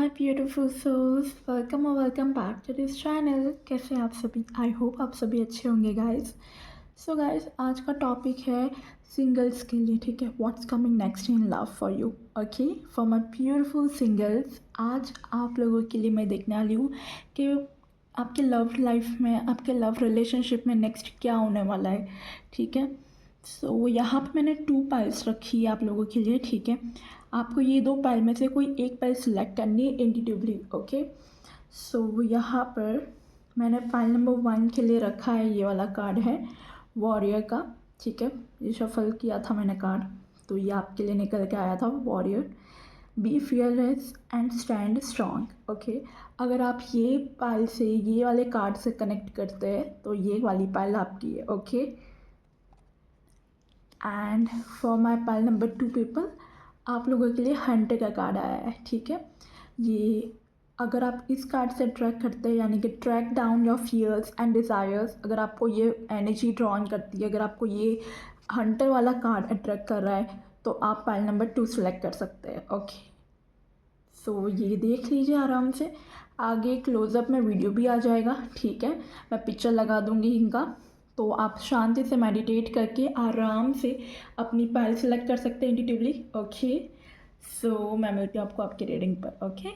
my beautiful souls, welcome और welcome back to this channel. कैसे हैं आप सभी? आई होप आप सभी अच्छे होंगे गाइस। सो गाइस, आज का टॉपिक है सिंगल्स के लिए, ठीक है। What's coming next in love for you, okay, for my beautiful singles. आज आप लोगों के लिए मैं देखने वाली हूँ कि आपके लव लाइफ में, आपके लव रिलेशनशिप में नेक्स्ट क्या होने वाला है, ठीक है। सो यहाँ पे मैंने 2 पाइल्स रखी है आप लोगों के लिए, ठीक है। आपको ये 2 पाइल में से कोई एक पाइल सिलेक्ट करनी है इंडिविजुअली, ओके। सो यहाँ पर मैंने पाइल नंबर 1 के लिए रखा है, ये वाला कार्ड है वॉरियर का, ठीक है। ये शफल किया था मैंने कार्ड, तो ये आपके लिए निकल के आया था warrior. Be fearless and stand strong, okay. अगर आप ये पाइल से, ये वाले कार्ड से कनेक्ट करते हैं तो ये वाली पाइल आपकी है, okay. And for my pile number 2 people, आप लोगों के लिए हंटर का कार्ड आया है, ठीक है। ये अगर आप इस कार्ड से ट्रैक करते हैं, यानी कि track down your fears and desires, अगर आपको ये एनर्जी ड्रॉन करती है, अगर आपको ये हंटर वाला कार्ड अट्रैक्ट कर रहा है, तो आप पाइल नंबर 2 सेलेक्ट कर सकते हैं, ओके। सो ये देख लीजिए आराम से। आगे क्लोज़अप में वीडियो भी आ जाएगा, ठीक है। मैं पिक्चर लगा दूँगी इनका, तो आप शांति से मेडिटेट करके आराम से अपनी पाइल सेलेक्ट कर सकते हैं इंडिविजुअली, ओके। सो मैं मिलती हूँ आपको आपकी रीडिंग पर, okay.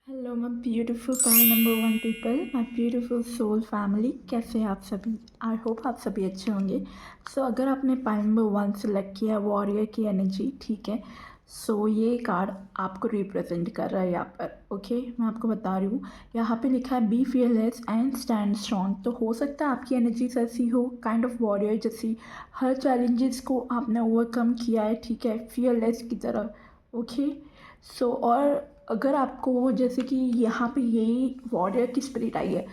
Hello my beautiful pile number 1 people, my beautiful soul family. कैसे हैं आप सभी? आई होप आप सभी अच्छे होंगे। सो अगर आपने पाइल नंबर 1 सेलेक्ट किया, वॉरियर की एनर्जी, ठीक है। सो ये कार्ड आपको रिप्रेजेंट कर रहा है यहाँ पर, ओके। मैं आपको बता रही हूँ, यहाँ पे लिखा है B fearless and stand strong. तो हो सकता है आपकी एनर्जीज ऐसी हो, काइंड ऑफ वॉरियर जैसी, हर चैलेंजेस को आपने ओवरकम किया है, ठीक है, फियरलेस की तरह, ओके। सो और अगर आपको जैसे कि यहाँ पे यही वॉरियर की स्पिरिट आई है,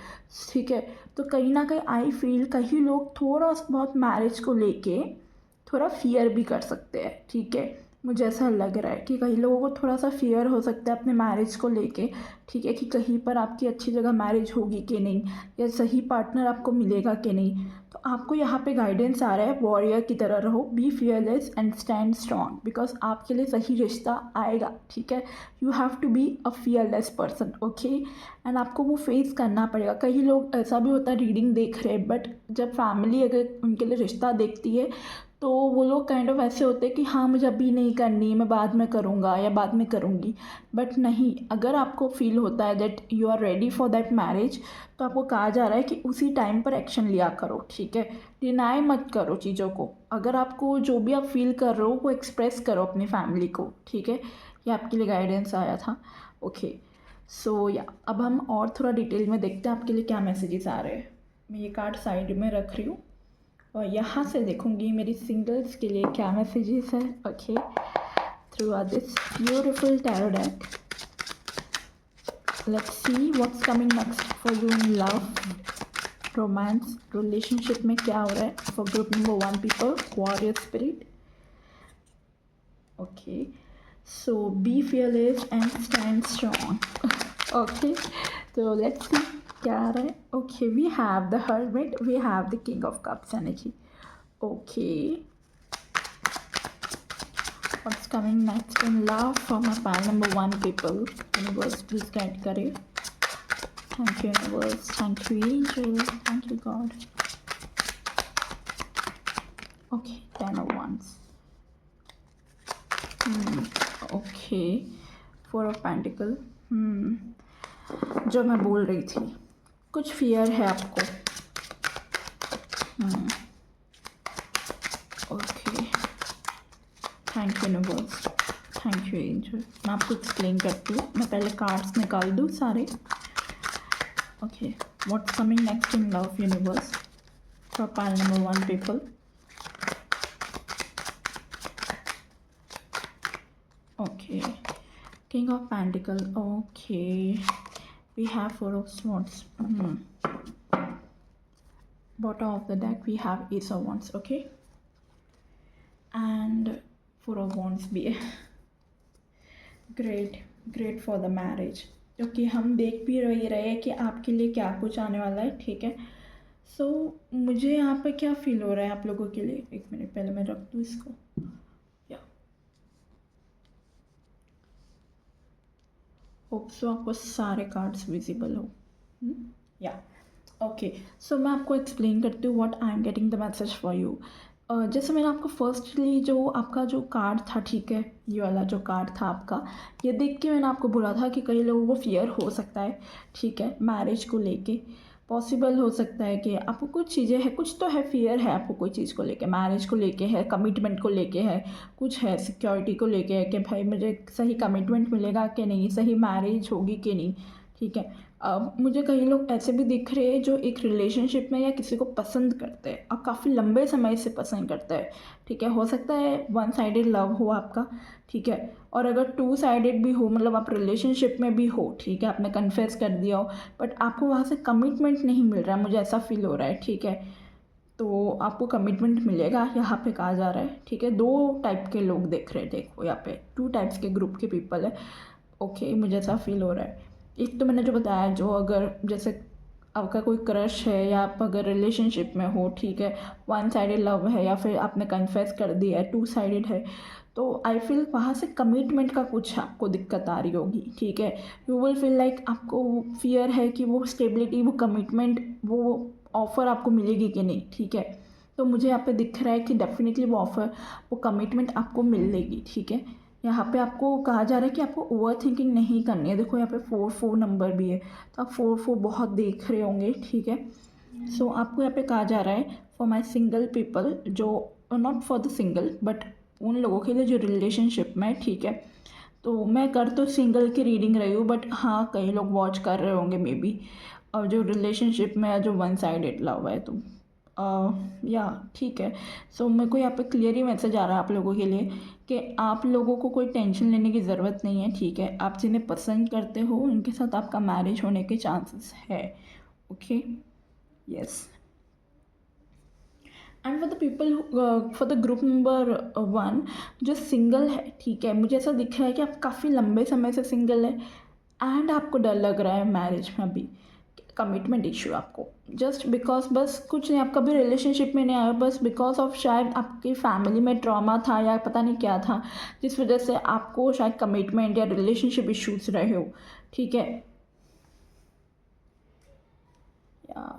ठीक है, तो कहीं ना कहीं आई फील कहीं लोग थोड़ा बहुत मैरिज को लेके थोड़ा फियर भी कर सकते हैं, ठीक है। मुझे ऐसा लग रहा है कि कई लोगों को थोड़ा सा फियर हो सकता है अपने मैरिज को लेके, ठीक है, कि कहीं पर आपकी अच्छी जगह मैरिज होगी कि नहीं, या सही पार्टनर आपको मिलेगा कि नहीं। तो आपको यहाँ पे गाइडेंस आ रहा है वॉरियर की तरह रहो, be fearless and stand strong, because आपके लिए सही रिश्ता आएगा, ठीक है। You have to be a fearless person, okay. And आपको वो फेस करना पड़ेगा। कई लोग ऐसा भी होता है रीडिंग देख रहे हैं, बट जब फैमिली अगर उनके लिए रिश्ता देखती है तो वो लोग काइंड ऑफ ऐसे होते हैं कि हाँ मुझे अभी नहीं करनी, मैं बाद में करूँगा या बाद में करूँगी। बट नहीं, अगर आपको फील होता है that you are ready for that marriage, तो आपको कहा जा रहा है कि उसी टाइम पर एक्शन लिया करो, ठीक है। डिनाई मत करो चीज़ों को। अगर आपको जो भी आप फील कर रहे हो वो एक्सप्रेस करो अपनी फैमिली को, ठीक है। ये आपके लिए गाइडेंस आया था, ओके। सो या अब हम और थोड़ा डिटेल में देखते हैं आपके लिए क्या मैसेजेस आ रहे हैं। मैं ये कार्ड साइड में रख रही हूँ और यहाँ से देखूँगी मेरी सिंगल्स के लिए क्या मैसेजेस है, okay, through our this beautiful tarot deck. Let's see what's coming next for you in love, romance, relationship में क्या हो रहा है for group number 1 people, warrior spirit, okay. So be fearless and stand strong. Okay, so let's see क्या आ रहा है। Okay, we have the Hermit, we have the King of Cups energy. Okay, what's coming next in love for my pile number 1 people? Universe, please guide करे। Thank you universe, thank you angel, thank you God. Okay, 10 of Wands. Okay, 4 of pentacle. जो मैं बोल रही थी, कुछ fear है आपको, okay. Thank you universe, thank you angel. मैं आपको एक्सप्लेन करती हूँ, मैं पहले कार्ड्स निकाल दूँ सारे, okay. What's coming next in love universe for pile number 1 people, okay. King of Pentacle, okay. We have 4 of Swords. Bottom of the deck we have Ace of Wands, okay. And 4 of Wands भी है। Great, great for the marriage. Okay, हम देख भी रहे हैं कि आपके लिए क्या कुछ आने वाला है, ठीक है। सो मुझे यहाँ पे क्या फील हो रहा है आप लोगों के लिए, एक मिनट पहले मैं रख दूँ इसको, या होप सो आपको सारे कार्ड्स विजिबल हो। या ओके, सो मैं आपको एक्सप्लेन करती हूँ what I am getting the message for you. जैसे मैंने आपको फर्स्टली जो आपका जो कार्ड था, ठीक है, ये वाला जो कार्ड था आपका, ये देख के मैंने आपको बोला था कि कई लोगों को फियर हो सकता है, ठीक है, मैरिज को लेके। पॉसिबल हो सकता है कि आपको कुछ चीज़ें हैं, कुछ तो है, फियर है आपको कोई चीज़ को लेके, मैरिज को लेके है, कमिटमेंट को लेके है, कुछ है सिक्योरिटी को लेके है कि भाई मुझे सही कमिटमेंट मिलेगा कि नहीं, सही मैरिज होगी कि नहीं, ठीक है। मुझे कई लोग ऐसे भी दिख रहे हैं जो एक रिलेशनशिप में या किसी को पसंद करते हैं और काफ़ी लंबे समय से पसंद करते हैं, ठीक है। हो सकता है वन साइडेड लव हो आपका, ठीक है, और अगर टू साइडेड भी हो, मतलब आप रिलेशनशिप में भी हो, ठीक है, आपने कन्फेस कर दिया हो, बट आपको वहाँ से कमिटमेंट नहीं मिल रहा है, मुझे ऐसा फील हो रहा है, ठीक है। तो आपको कमिटमेंट मिलेगा, यहाँ पे कहा जा रहा है, ठीक है। दो टाइप के लोग देख रहे हैं, देखो यहाँ पे टू टाइप्स के ग्रुप के पीपल है, ओके, मुझे ऐसा फील हो रहा है। एक तो मैंने जो बताया, जो अगर जैसे आपका कोई क्रश है या आप अगर रिलेशनशिप में हो, ठीक है, वन साइडेड लव है या फिर आपने कन्फेस कर दिया है, टू साइडेड है, तो आई फील वहाँ से कमिटमेंट का कुछ आपको दिक्कत आ रही होगी, ठीक है। यू विल फील लाइक आपको फियर है कि वो स्टेबिलिटी, वो कमिटमेंट, वो ऑफ़र आपको मिलेगी कि नहीं, ठीक है। तो मुझे यहाँ पे दिख रहा है कि डेफिनेटली वो ऑफ़र, वो कमिटमेंट आपको मिलेगी, ठीक है। यहाँ पे आपको कहा जा रहा है कि आपको ओवर थिंकिंग नहीं करनी है। देखो यहाँ पे 4 नंबर भी है, तो आप 4 बहुत देख रहे होंगे, ठीक है। सो आपको यहाँ पे कहा जा रहा है फॉर माई सिंगल पीपल, जो not for the single but उन लोगों के लिए जो रिलेशनशिप में, ठीक है। तो मैं कर तो सिंगल की रीडिंग रही हूँ, बट हाँ कई लोग वॉच कर रहे होंगे मे बी, और जो रिलेशनशिप में जो वन साइडेड लव है, तो या ठीक है। सो मेरे को यहाँ पे क्लियर ही मैसेज आ रहा है आप लोगों के लिए कि आप लोगों को कोई टेंशन लेने की ज़रूरत नहीं है, ठीक है। आप जिन्हें पसंद करते हो उनके साथ आपका मैरिज होने के चांसेस है, okay, yes. And for the people, for the group number 1 जो सिंगल है, ठीक है, मुझे ऐसा दिख रहा है कि आप काफ़ी लंबे समय से सिंगल है एंड आपको डर लग रहा है मैरिज में अभी, कमिटमेंट इशू आपको, जस्ट बिकॉज, बस कुछ नहीं, आप कभी रिलेशनशिप में नहीं आए हो, बस बिकॉज ऑफ शायद आपकी फैमिली में ट्रॉमा था या पता नहीं क्या था, जिस वजह से आपको शायद कमिटमेंट या रिलेशनशिप इश्यूज रहे हो, ठीक है।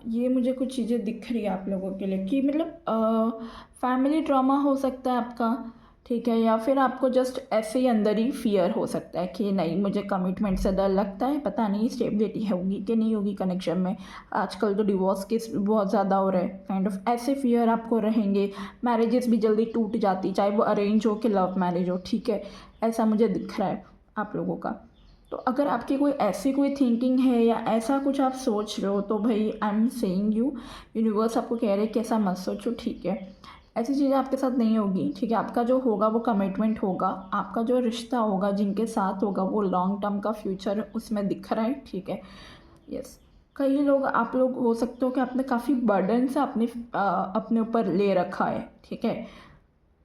ये मुझे कुछ चीज़ें दिख रही है आप लोगों के लिए कि मतलब फैमिली ट्रॉमा हो सकता है आपका, ठीक है, या फिर आपको जस्ट ऐसे ही अंदर ही फियर हो सकता है कि नहीं, मुझे कमिटमेंट से डर लगता है, पता नहीं स्टेबिलिटी होगी कि नहीं होगी कनेक्शन में, आजकल तो डिवोर्स केस बहुत ज़्यादा हो रहे हैं, काइंड ऑफ ऐसे फियर आपको रहेंगे। मैरिजेस भी जल्दी टूट जाती, चाहे वो अरेंज हो कि लव मैरिज हो, ठीक है, ऐसा मुझे दिख रहा है आप लोगों का। तो अगर आपकी कोई ऐसी कोई थिंकिंग है या ऐसा कुछ आप सोच रहे हो, तो भाई I am saying you, universe आपको कह रहे हैं कि ऐसा मत सोचो, ठीक है। ऐसी चीज़ें आपके साथ नहीं होगी, ठीक है। आपका जो होगा वो कमिटमेंट होगा, आपका जो रिश्ता होगा जिनके साथ होगा वो लॉन्ग टर्म का फ्यूचर उसमें दिख रहा है, ठीक है, यस। कई लोग, आप लोग हो सकते हो कि आपने काफ़ी बर्डन से अपने ऊपर ले रखा है, ठीक है।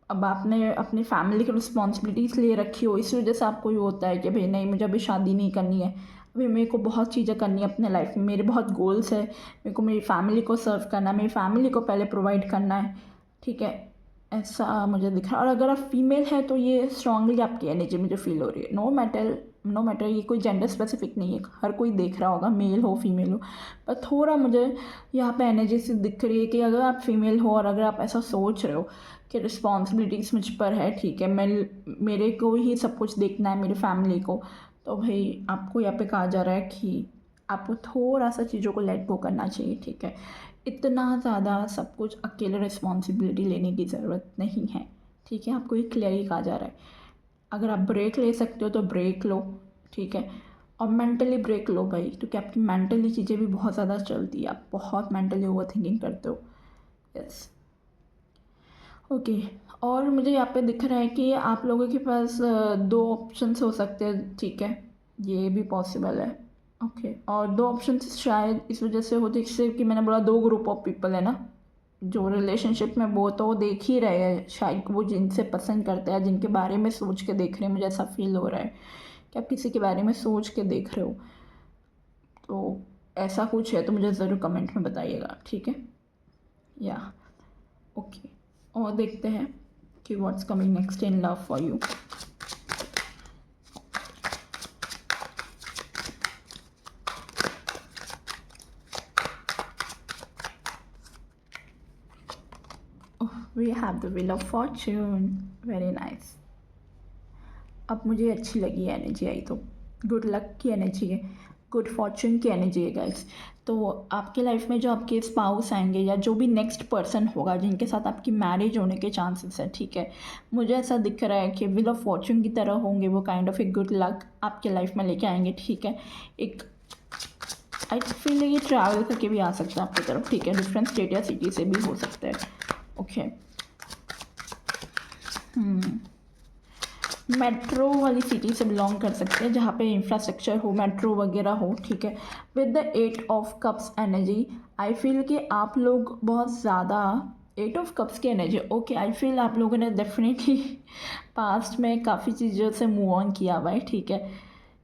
अब आपने अपनी फैमिली की रिस्पॉन्सिबिलिटीज़ ले रखी हो, इस वजह से आपको ये होता है कि भाई नहीं, मुझे अभी शादी नहीं करनी है, अभी मेरे को बहुत चीज़ें करनी है अपने लाइफ में, मेरे बहुत गोल्स है, मेरे को मेरी फैमिली को सर्व करना है, मेरी फैमिली को पहले प्रोवाइड करना है, ठीक है, ऐसा मुझे दिख रहा है। और अगर आप फीमेल है तो ये स्ट्रांगली आपकी एनर्जी मुझे फील हो रही है, नो मैटर ये कोई जेंडर स्पेसिफिक नहीं है, हर कोई देख रहा होगा, मेल हो फीमेल हो, पर थोड़ा मुझे यहाँ पे एनर्जी से दिख रही है कि अगर आप फीमेल हो और अगर आप ऐसा सोच रहे हो कि रिस्पॉन्सिबिलिटीज़ मुझ पर है, ठीक है, मेरे को ही सब कुछ देखना है, मेरी फैमिली को, तो भाई आपको यहाँ पे कहा जा रहा है कि आपको थोड़ा सा चीज़ों को लेट गो करना चाहिए, ठीक है। इतना ज़्यादा सब कुछ अकेले रिस्पॉन्सिबिलिटी लेने की ज़रूरत नहीं है, ठीक है। आपको ये क्लियरली कहा जा रहा है, अगर आप ब्रेक ले सकते हो तो ब्रेक लो, ठीक है, और मेंटली ब्रेक लो भाई, क्योंकि आपकी मेंटली चीज़ें भी बहुत ज़्यादा चलती है, आप बहुत मेंटली ओवर थिंकिंग करते हो, यस, ओके। और मुझे यहाँ पे दिख रहा है कि आप लोगों के पास दो ऑप्शंस हो सकते हैं, ठीक है, ये भी पॉसिबल है, ओके। और दो ऑप्शंस शायद इस वजह से होते, जैसे कि मैंने बोला दो ग्रुप ऑफ पीपल है ना, जो रिलेशनशिप में वो तो देख ही रहे हैं, शायद वो जिनसे पसंद करते हैं, जिनके बारे में सोच के देख रहे हैं, मुझे ऐसा फील हो रहा है कि आप किसी के बारे में सोच के देख रहे हो, तो ऐसा कुछ है तो मुझे ज़रूर कमेंट में बताइएगा, ठीक है, या ओके। और देखते हैं कि what's coming next in love for you. The wheel of Fortune, very nice. अब मुझे अच्छी लगी एनर्जी आई तो गुड लक की एनर्जी है, गुड फॉर्चून की एनर्जी है गाइस। तो आपके लाइफ में जो आपके स्पाउस आएंगे या जो भी नेक्स्ट पर्सन होगा जिनके साथ आपकी मैरिज होने के चांसेस है, ठीक है, मुझे ऐसा दिख रहा है कि व्हील ऑफ फॉर्चून की तरह होंगे वो, काइंड ऑफ एक गुड लक आपके लाइफ में लेके आएंगे, ठीक है। एक आई फील ये ट्रैवल करके भी आ सकता है आपकी तरफ, ठीक है, डिफरेंट स्टेट या सिटी से भी हो सकता है, ओके। मेट्रो वाली सिटी से बिलोंग कर सकते हैं जहाँ पे इंफ्रास्ट्रक्चर हो, मेट्रो वगैरह हो, ठीक है। With the 8 of cups energy I feel कि आप लोग बहुत ज़्यादा 8 ऑफ कप्स की एनर्जी, ओके, आई फील आप लोगों ने डेफिनेटली पास्ट में काफ़ी चीज़ों से मूव ऑन किया हुआ है, ठीक है,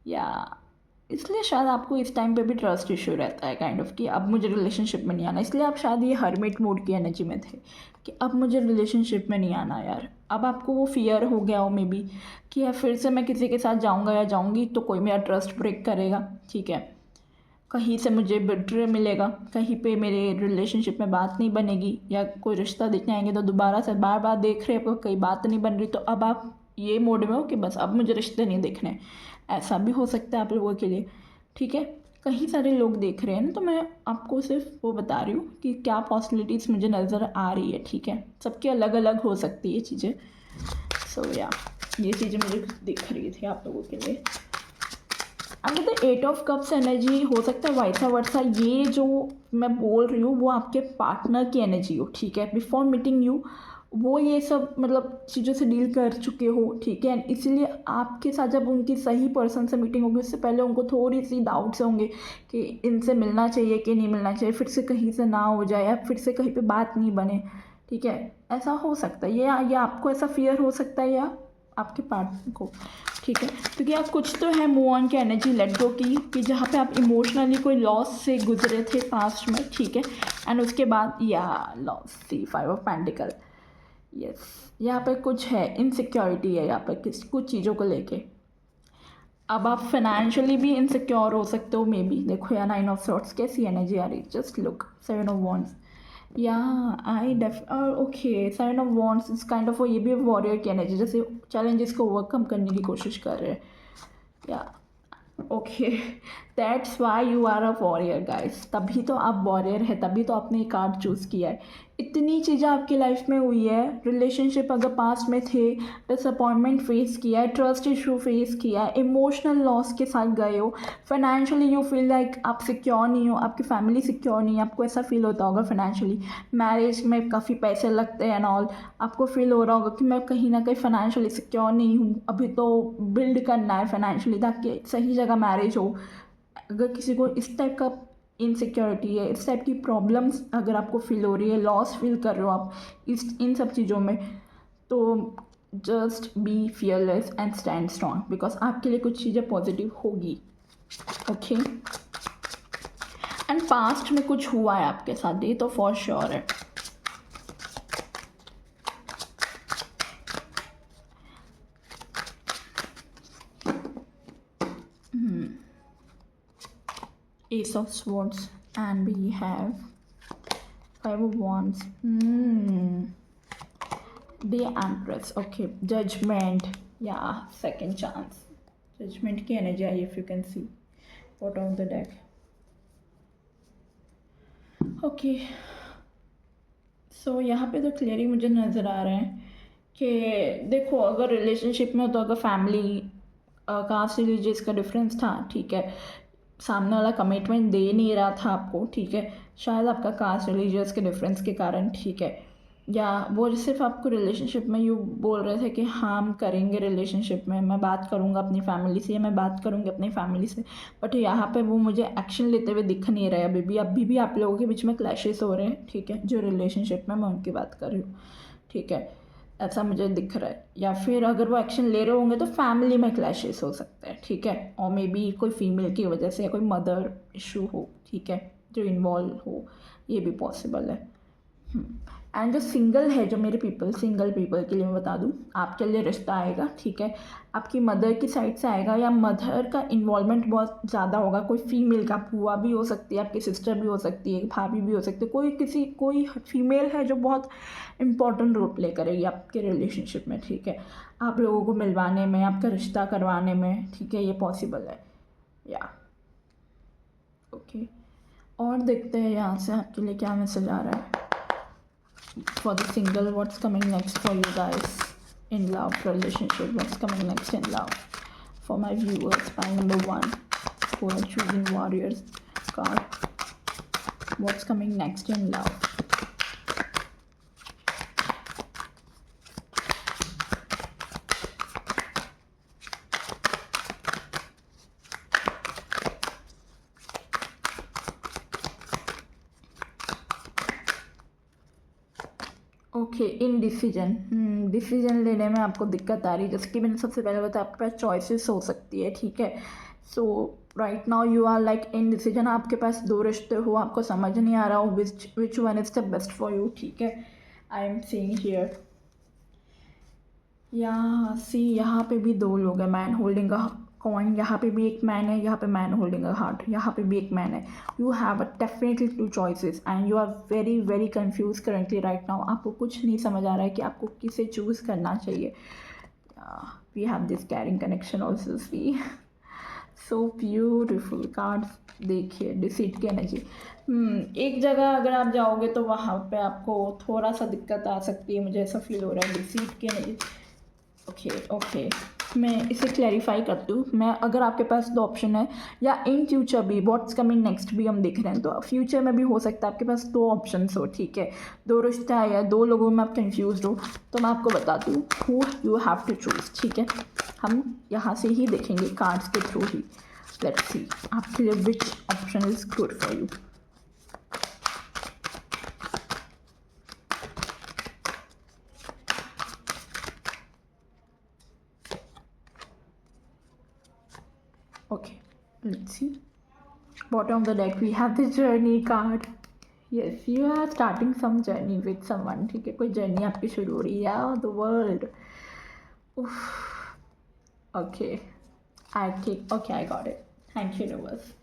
या इसलिए शायद आपको इस टाइम पे भी ट्रस्ट इशू रहता है काइंड ऑफ कि अब मुझे रिलेशनशिप में नहीं आना, इसलिए आप शायद ये हर्मिट मोड की एनर्जी में थे कि अब मुझे रिलेशनशिप में नहीं आना यार। अब आपको वो फियर हो गया हो मे बी कि यार फिर से मैं किसी के साथ जाऊंगा या जाऊंगी तो कोई मेरा ट्रस्ट ब्रेक करेगा, ठीक है, कहीं से मुझे बिट्रे मिलेगा, कहीं पे मेरे रिलेशनशिप में बात नहीं बनेगी, या कोई रिश्ता देखने आएंगे तो दोबारा से बार बार देख रहे हो कहीं बात नहीं बन रही, तो अब आप ये मोड में हो कि बस अब मुझे रिश्ते नहीं देखने, ऐसा भी हो सकता है आप लोगों के लिए, ठीक है। कई सारे लोग देख रहे हैं ना, तो मैं आपको सिर्फ वो बता रही हूँ कि क्या पॉसिबिलिटीज़ मुझे नज़र आ रही है, ठीक है, सबके अलग अलग हो सकती है चीज़ें। सो या ये चीज़ें मुझे दिख रही थी आप लोगों के लिए। अगर द 8 ऑफ कप्स एनर्जी हो सकता है वाइसा वर्सा, ये जो मैं बोल रही हूँ वो आपके पार्टनर की एनर्जी हो, ठीक है, बिफोर मीटिंग यू वो ये सब मतलब चीज़ों से डील कर चुके हो, ठीक है, इसलिए आपके साथ जब उनकी सही पर्सन से मीटिंग होगी उससे पहले उनको थोड़ी सी डाउट्स होंगे कि इनसे मिलना चाहिए कि नहीं मिलना चाहिए, फिर से कहीं से ना हो जाए या फिर से कहीं पे बात नहीं बने, ठीक है, ऐसा हो सकता है, या आपको ऐसा फियर हो सकता है या आपके पार्टनर को, ठीक है, क्योंकि आप कुछ तो है मूव ऑन की एनर्जी, लेट गो की, कि जहाँ पे आप इमोशनली कोई लॉस से गुजरे थे पास्ट में, ठीक है, एंड उसके बाद या let's see 5 of pentacle, yes, यहाँ पे कुछ है इनसिक्योरिटी है यहाँ पे कुछ चीज़ों को लेके। अब आप फाइनेंशियली भी इनसिक्योर हो सकते हो मे बी, देखो या 9 ऑफ सॉर्ट्स कैसी एनर्जी आ रही, जस्ट लुक 7 ऑफ वॉन्ड्स, या आई ओके 7 ऑफ वॉन्ड्स इस काइंड ऑफ, ये भी वॉरियर की एनर्जी, जैसे चैलेंजेस को ओवरकम करने की कोशिश कर रहे हैं, या okay, that's why you are a warrior guys, तभी तो आप वॉरियर है, तभी तो आपने ये कार्ड चूज़ किया है। इतनी चीज़ें आपकी लाइफ में हुई है, रिलेशनशिप अगर पास्ट में थे, डिसअपॉइंटमेंट फेस किया है, ट्रस्ट इशू फेस किया है, इमोशनल लॉस के साथ गए हो, फाइनेंशियली यू फील लाइक आप सिक्योर नहीं हो, आपकी फैमिली सिक्योर नहीं है, आपको ऐसा फील होता होगा फाइनेंशियली, मैरिज में काफ़ी पैसे लगते हैं एंड ऑल, आपको फील हो रहा होगा कि मैं कहीं ना कहीं फाइनेंशियली सिक्योर नहीं हूँ, अभी तो बिल्ड करना है फाइनेंशियली ताकि सही जगह मैरिज हो। अगर किसी को इस टाइप का इनसिक्योरिटी है, इस टाइप की प्रॉब्लम्स अगर आपको फील हो रही है, लॉस फील कर रहे हो आप इन सब चीज़ों में, तो just be fearless and stand strong, because आपके लिए कुछ चीज़ें पॉजिटिव होगी, ओके। एंड पास्ट में कुछ हुआ है आपके साथ, ये तो फॉर श्योर है। Ace of Swords, and we have 5 of Wands. The Empress. Okay, Judgment. Yeah, second chance. Judgment की energy I, if you can see. Bottom of the deck. Okay. So यहाँ पे तो क्लियरली मुझे नज़र आ रहे हैं कि देखो अगर रिलेशनशिप में हो तो अगर फैमिली कास्ट रिलीजियस का डिफरेंस था, ठीक है, सामने वाला कमिटमेंट दे नहीं रहा था आपको, ठीक है, शायद आपका कास्ट रिलीजियस के डिफरेंस के कारण, ठीक है, या वो सिर्फ आपको रिलेशनशिप में यूँ बोल रहे थे कि हाँ हम करेंगे रिलेशनशिप में, मैं बात करूँगा अपनी फैमिली से या मैं बात करूँगी अपनी फैमिली से, बट यहाँ पे वो मुझे एक्शन लेते हुए दिख नहीं रहे अभी भी आप लोगों के बीच में क्लैशेस हो रहे हैं, ठीक है, जो रिलेशनशिप में मैं उनकी बात कर रही हूँ, ठीक है, ऐसा मुझे दिख रहा है। या फिर अगर वो एक्शन ले रहे होंगे तो फैमिली में क्लैशेस हो सकते हैं, ठीक है, और मे बी कोई फीमेल की वजह से या कोई मदर इशू हो, ठीक है, जो इन्वॉल्व हो, ये भी पॉसिबल है। एंड जो सिंगल है, जो मेरे सिंगल पीपल के लिए मैं बता दूँ, आपके लिए रिश्ता आएगा, ठीक है। आपकी मदर की साइड से आएगा, या मदर का इन्वॉल्वमेंट बहुत ज़्यादा होगा। कोई फीमेल का, बुआ भी हो सकती है, आपकी सिस्टर भी हो सकती है, भाभी भी हो सकती है, कोई फीमेल है जो बहुत इंपॉर्टेंट रोल प्ले करेगी आपके रिलेशनशिप में, ठीक है। आप लोगों को मिलवाने में, आपका रिश्ता करवाने में, ठीक है, ये पॉसिबल है, या ओके। और देखते हैं यहाँ से आपके लिए क्या मैसेज आ रहा है for the single. What's coming next for you guys in love relationship? What's coming next in love for my viewers? Pile number 1 who are choosing warriors card. What's coming next in love? Okay, in decision लेने में आपको दिक्कत आ रही है। जैसे कि मैंने सबसे पहले बताया, आपके पास चॉइसेस हो सकती है, ठीक है। So right now you are like indecision. आपके पास 2 रिश्ते हो, आपको समझ नहीं आ रहा हो which one is the best for you, ठीक है। आई एम सीइंग हियर, यहाँ पे भी 2 लोग हैं। मैन होल्डिंग अ कॉइन, यहाँ पे भी एक मैन है, यहाँ पे मैन होल्डिंग अ हार्ट, यहाँ पे भी एक मैन है। You have a definitely 2 choices and you are very very confuse currently right now. आपको कुछ नहीं समझ आ रहा है कि आपको किसे चूज़ करना चाहिए। We have this caring connection also, see so beautiful cards. देखिए डिसीट की एनर्जी। एक जगह अगर आप जाओगे तो वहाँ पे आपको थोड़ा सा दिक्कत आ सकती है, मुझे ऐसा फील हो रहा है। डिसीट की एनर्जी, ओके, मैं इसे क्लैरिफाई करती हूँ। मैं अगर आपके पास 2 ऑप्शन है, या इन फ्यूचर भी व्हाट्स कमिंग नेक्स्ट भी हम देख रहे हैं, तो फ्यूचर में भी हो सकता है आपके पास 2 ऑप्शन हो, ठीक है। 2 रिश्ता है या 2 लोगों में आप कंफ्यूज हो, तो मैं आपको बताती हूँ who you have to choose, ठीक है। हम यहाँ से ही देखेंगे, कार्ड्स के थ्रू ही। लेट्स सी आपके लिए which option is good for you. Okay, let's see. Bottom of the deck we have the journey card. Yes, you are starting some journey with someone, ठीक है। कोई journey आपकी शुरू हो रही है, the world. Okay, I got it. Thank you, universe.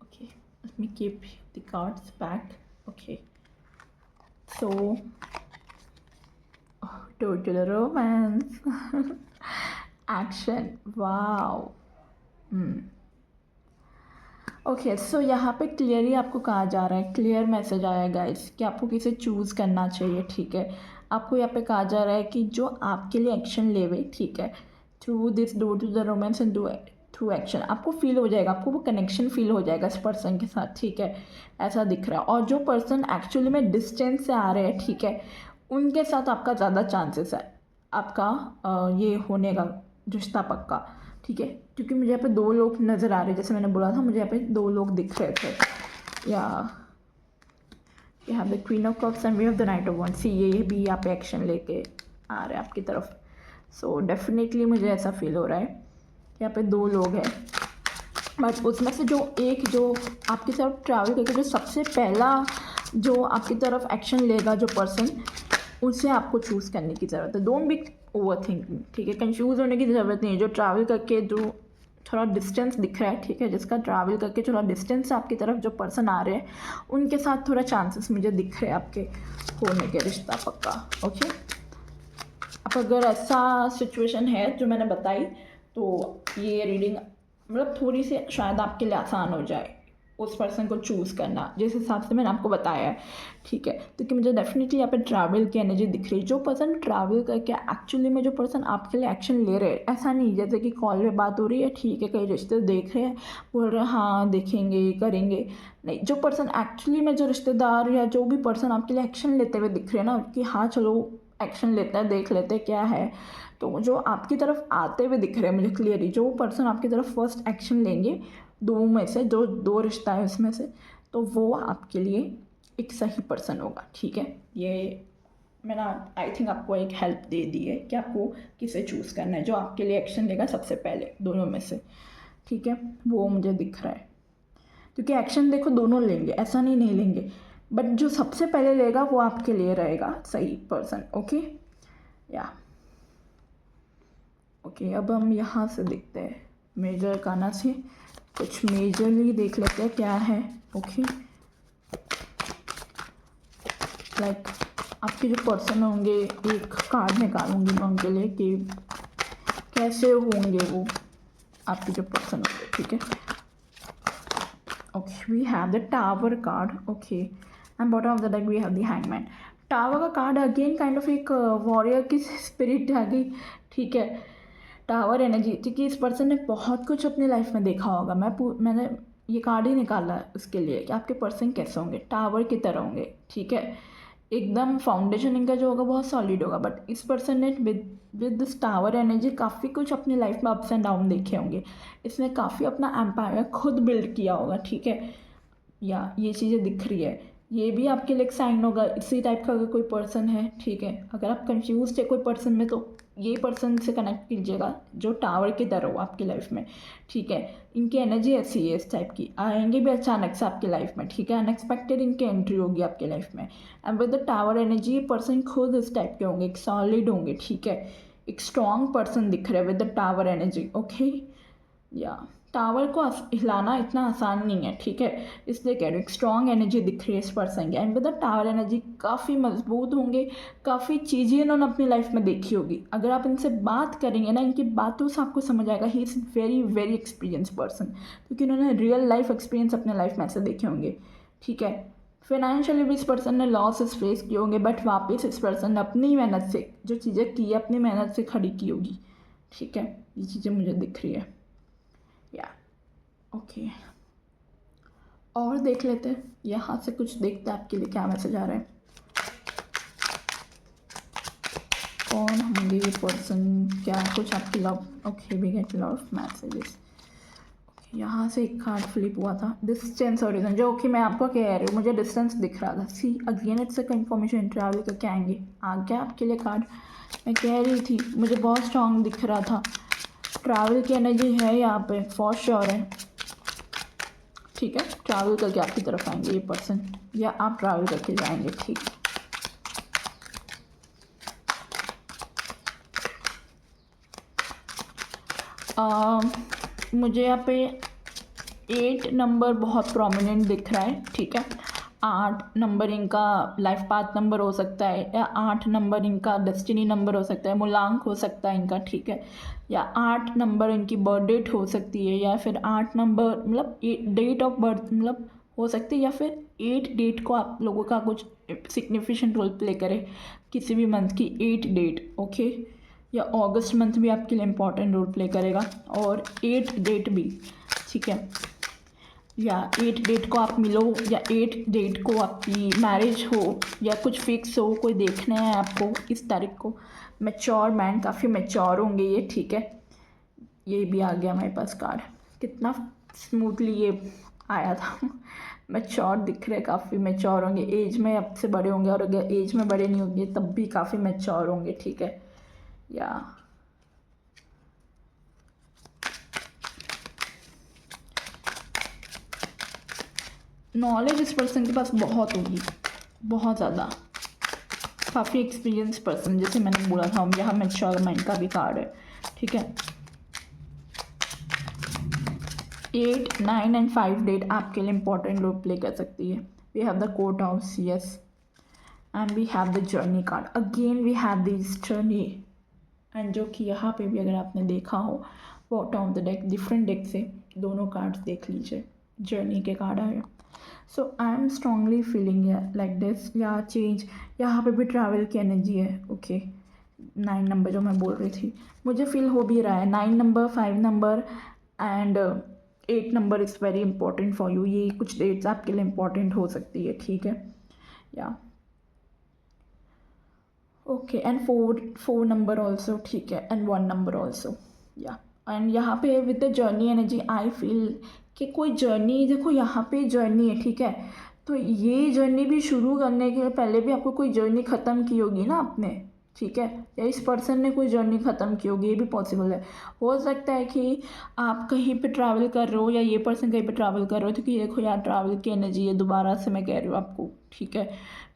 Okay, let me keep the cards back. Okay, so total romance. Action, wow. Okay, so यहाँ पे क्लियरली आपको कहा जा रहा है, क्लियर मैसेज आया गाइस, कि आपको किसे चूज़ करना चाहिए, ठीक है। आपको यहाँ पे कहा जा रहा है कि जो आपके लिए एक्शन लेवे, ठीक है, through this do to the romance and do through action, आपको फील हो जाएगा, आपको वो कनेक्शन फील हो जाएगा इस पर्सन के साथ, ठीक है। ऐसा दिख रहा है। और जो पर्सन एक्चुअली में डिस्टेंस से आ रहे हैं, ठीक है, उनके साथ आपका ज़्यादा चांसेस है आपका ये होने का, रिश्ता पक्का, ठीक है। क्योंकि मुझे यहाँ पे 2 लोग नज़र आ रहे हैं, जैसे मैंने बोला था, मुझे यहाँ पे 2 लोग दिख रहे थे। या we have the queen of cups and we have the knight of wands. ये भी यहाँ पे एक्शन लेके आ रहे हैं आपकी तरफ। सो डेफिनेटली मुझे ऐसा फील हो रहा है कि यहाँ पे 2 लोग हैं, बट उसमें से जो आपकी तरफ ट्रैवल करके जो सबसे पहला जो आपकी तरफ एक्शन लेगा जो पर्सन, उसे आपको चूज़ करने की ज़रूरत है। डोंट बी ओवर थिंकिंग, ठीक है। कंफ्यूज होने की ज़रूरत नहीं है। जो ट्रैवल करके जो थोड़ा डिस्टेंस दिख रहा है, ठीक है, जिसका ट्रैवल करके थोड़ा डिस्टेंस आपकी तरफ जो पर्सन आ रहे हैं, उनके साथ थोड़ा चांसेस मुझे दिख रहे हैं आपके होने के, रिश्ता पक्का, ओके। अब अगर ऐसा सिचुएशन है जो मैंने बताई, तो ये रीडिंग मतलब थोड़ी सी शायद आपके लिए आसान हो जाए उस पर्सन को चूज़ करना, जिस हिसाब से मैंने आपको बताया है, ठीक है। क्योंकि मुझे डेफिनेटली यहाँ पे ट्रैवल की एनर्जी दिख रही है। जो पर्सन ट्रैवल करके एक्चुअली में जो पर्सन आपके लिए एक्शन ले रहे हैं, ऐसा नहीं जैसे कि कॉल पे बात हो रही है, ठीक है, कई रिश्ते देख रहे हैं, बोल रहे हैं हाँ देखेंगे करेंगे, नहीं। जो पर्सन एक्चुअली में, जो रिश्तेदार या जो भी पर्सन आपके लिए एक्शन लेते हुए दिख रहे हैं ना, कि हाँ चलो एक्शन लेते हैं, देख लेते हैं क्या है, तो जो आपकी तरफ आते हुए दिख रहे हैं मुझे क्लियरली, जो पर्सन आपकी तरफ फर्स्ट एक्शन लेंगे 2 में से, जो 2 रिश्ता है उसमें से, तो वो आपके लिए एक सही पर्सन होगा, ठीक है। ये मैंने आई थिंक आपको एक हेल्प दे दी है कि आपको किसे चूज़ करना है, जो आपके लिए एक्शन लेगा सबसे पहले दोनों में से, ठीक है। वो मुझे दिख रहा है, क्योंकि एक्शन देखो दोनों लेंगे, ऐसा नहीं लेंगे। बट जो सबसे पहले लेगा वो आपके लिए रहेगा सही पर्सन। ओके या ओके, अब हम यहाँ से देखते हैं मेजर काना से कुछ मेजरली देख लेते हैं क्या है। ओके लाइक आपके जो पर्सन होंगे, एक कार्ड निकालूंगी मैं उनके लिए कि कैसे होंगे वो आपके जो पर्सन होंगे। ठीक है, okay we have the tower card. Okay and bottom of the deck we have the hangman. Tower का कार्ड अगेन काइंड ऑफ एक वॉरियर की स्पिरिट आ गई। ठीक है, टावर एनर्जी, क्योंकि इस पर्सन ने बहुत कुछ अपनी लाइफ में देखा होगा। मैंने ये कार्ड ही निकाला है उसके लिए कि आपके पर्सन कैसे होंगे, टावर की तरह होंगे। ठीक है, एकदम फाउंडेशन इनका जो होगा बहुत सॉलिड होगा। बट इस पर्सन ने विद दिस टावर एनर्जी काफ़ी कुछ अपनी लाइफ में अप्स एंड डाउन देखे होंगे। इसने काफ़ी अपना एम्पायर खुद बिल्ड किया होगा। ठीक है, या ये चीज़ें दिख रही है, ये भी आपके लिए एक साइन होगा। इसी टाइप का अगर कोई पर्सन है, ठीक है, अगर आप कंफ्यूज थे कोई पर्सन में, तो ये पर्सन से कनेक्ट कीजिएगा जो टावर की तरह हो आपकी लाइफ में। ठीक है, इनकी एनर्जी ऐसी है, इस टाइप की आएंगे भी अचानक से आपकी लाइफ में। ठीक है, अनएक्सपेक्टेड इनकी एंट्री होगी आपकी लाइफ में। And with the tower energy person खुद इस टाइप के होंगे, एक सॉलिड होंगे। ठीक है, एक स्ट्रॉन्ग पर्सन दिख रहा है with the tower energy. Okay या टावर को हिलाना इतना आसान नहीं है। ठीक है, इसलिए कह रही हूँ एक स्ट्रॉन्ग एनर्जी दिख रही है इस पर्सन की। And with the tower energy काफ़ी मजबूत होंगे, काफ़ी चीज़ें इन्होंने अपनी लाइफ में देखी होगी। अगर आप इनसे बात करेंगे ना, इनकी बातों से आपको समझ आएगा he is very very experience person, क्योंकि इन्होंने रियल लाइफ एक्सपीरियंस अपने लाइफ में ऐसे देखे होंगे। ठीक है, फाइनेंशियली भी इस पर्सन ने लॉसेस फेस किए होंगे, बट वापस इस पर्सन ने अपनी मेहनत से जो चीज़ें की है, अपनी मेहनत से खड़ी की होगी। ठीक है, ये चीज़ें मुझे दिख रही है या ओके। और देख लेते हैं, यहाँ से कुछ देखते हैं आपके लिए क्या मैसेज आ रहा है। कौन होंगे ये पर्सन, क्या कुछ आपकी love. Okay we get love messages. यहाँ से एक कार्ड फ्लिप हुआ था, डिस्टेंस और रीजन, जो ओके मैं आपको कह रही हूँ, मुझे डिस्टेंस दिख रहा था। See again it's a confirmation, travel करके आएंगे। आ गया आपके लिए कार्ड, मैं कह रही थी मुझे बहुत स्ट्रांग दिख रहा था। ट्रैवल की एनर्जी है यहाँ पे फॉर श्योर है। ठीक है, ट्रैवल करके आपकी तरफ आएंगे ये पर्सन, या आप ट्रैवल करके जाएंगे। ठीक, मुझे यहाँ पे 8 नंबर बहुत प्रोमिनेंट दिख रहा है। ठीक है, 8 नंबर इनका लाइफ पाथ नंबर हो सकता है, या 8 नंबर इनका डेस्टिनी नंबर हो सकता है, मूलांक हो सकता है इनका। ठीक है, या 8 नंबर इनकी बर्थ डेट हो सकती है, या फिर 8 नंबर मतलब डेट ऑफ बर्थ मतलब हो सकती है, या फिर 8 डेट को आप लोगों का कुछ सिग्निफिकेंट रोल प्ले करे, किसी भी मंथ की 8 डेट। ओके, या अगस्त मंथ भी आपके लिए इम्पॉर्टेंट रोल प्ले करेगा, और 8 डेट भी। ठीक है, या 8 डेट को आप मिलो, या 8 डेट को आपकी मैरिज हो, या कुछ फिक्स हो, कोई देखना है आपको इस तारीख को। मैच्योर मैन, काफ़ी मैच्योर होंगे ये। ठीक है, ये भी आ गया हमारे पास कार्ड, कितना स्मूथली ये आया था। मैच्योर दिख रहे, काफ़ी मैच्योर होंगे, एज में आपसे बड़े होंगे, और अगर एज में बड़े नहीं होंगे तब भी काफ़ी मैच्योर होंगे। ठीक है, या नॉलेज इस पर्सन के पास बहुत होगी, बहुत ज़्यादा, काफ़ी एक्सपीरियंस पर्सन, जैसे मैंने बोला था। यहाँ मैच्योर माइंड का भी कार्ड है। ठीक है, 8, 9 एंड 5 डेट आपके लिए इंपॉर्टेंट रोल प्ले कर सकती है। We have the court house, yes, and we have the journey card. Again we have this journey, and जो कि यहाँ पे भी अगर आपने देखा हो bottom of the deck, different deck से दोनों कार्ड्स देख लीजिए, जर्नी के कार्ड आए। So I am strongly feeling like this, या चेंज, यहाँ पे भी ट्रैवल की एनर्जी है। ओके, 9 नंबर जो मैं बोल रही थी, मुझे फील हो भी रहा है। 9 number, 5 number and 8 number is very important for you. ये कुछ डेट्स आपके लिए इंपॉर्टेंट हो सकती है। ठीक है, या ओके, एंड 4 नंबर ऑल्सो। ठीक है, एंड 1 नंबर ऑल्सो, या एंड यहाँ पे with the journey energy I feel कि कोई जर्नी, देखो यहाँ पे जर्नी है। ठीक है, तो ये जर्नी भी शुरू करने के पहले भी आपको कोई जर्नी ख़त्म की होगी ना आपने। ठीक है, या इस पर्सन ने कोई जर्नी ख़त्म की होगी, ये भी पॉसिबल है। हो सकता है कि आप कहीं पे ट्रैवल कर रहे हो या ये पर्सन कहीं पे ट्रैवल कर रहे हो, क्योंकि देखो यार ट्रैवल की एनर्जी है, दोबारा से मैं कह रही हूँ आपको, ठीक है।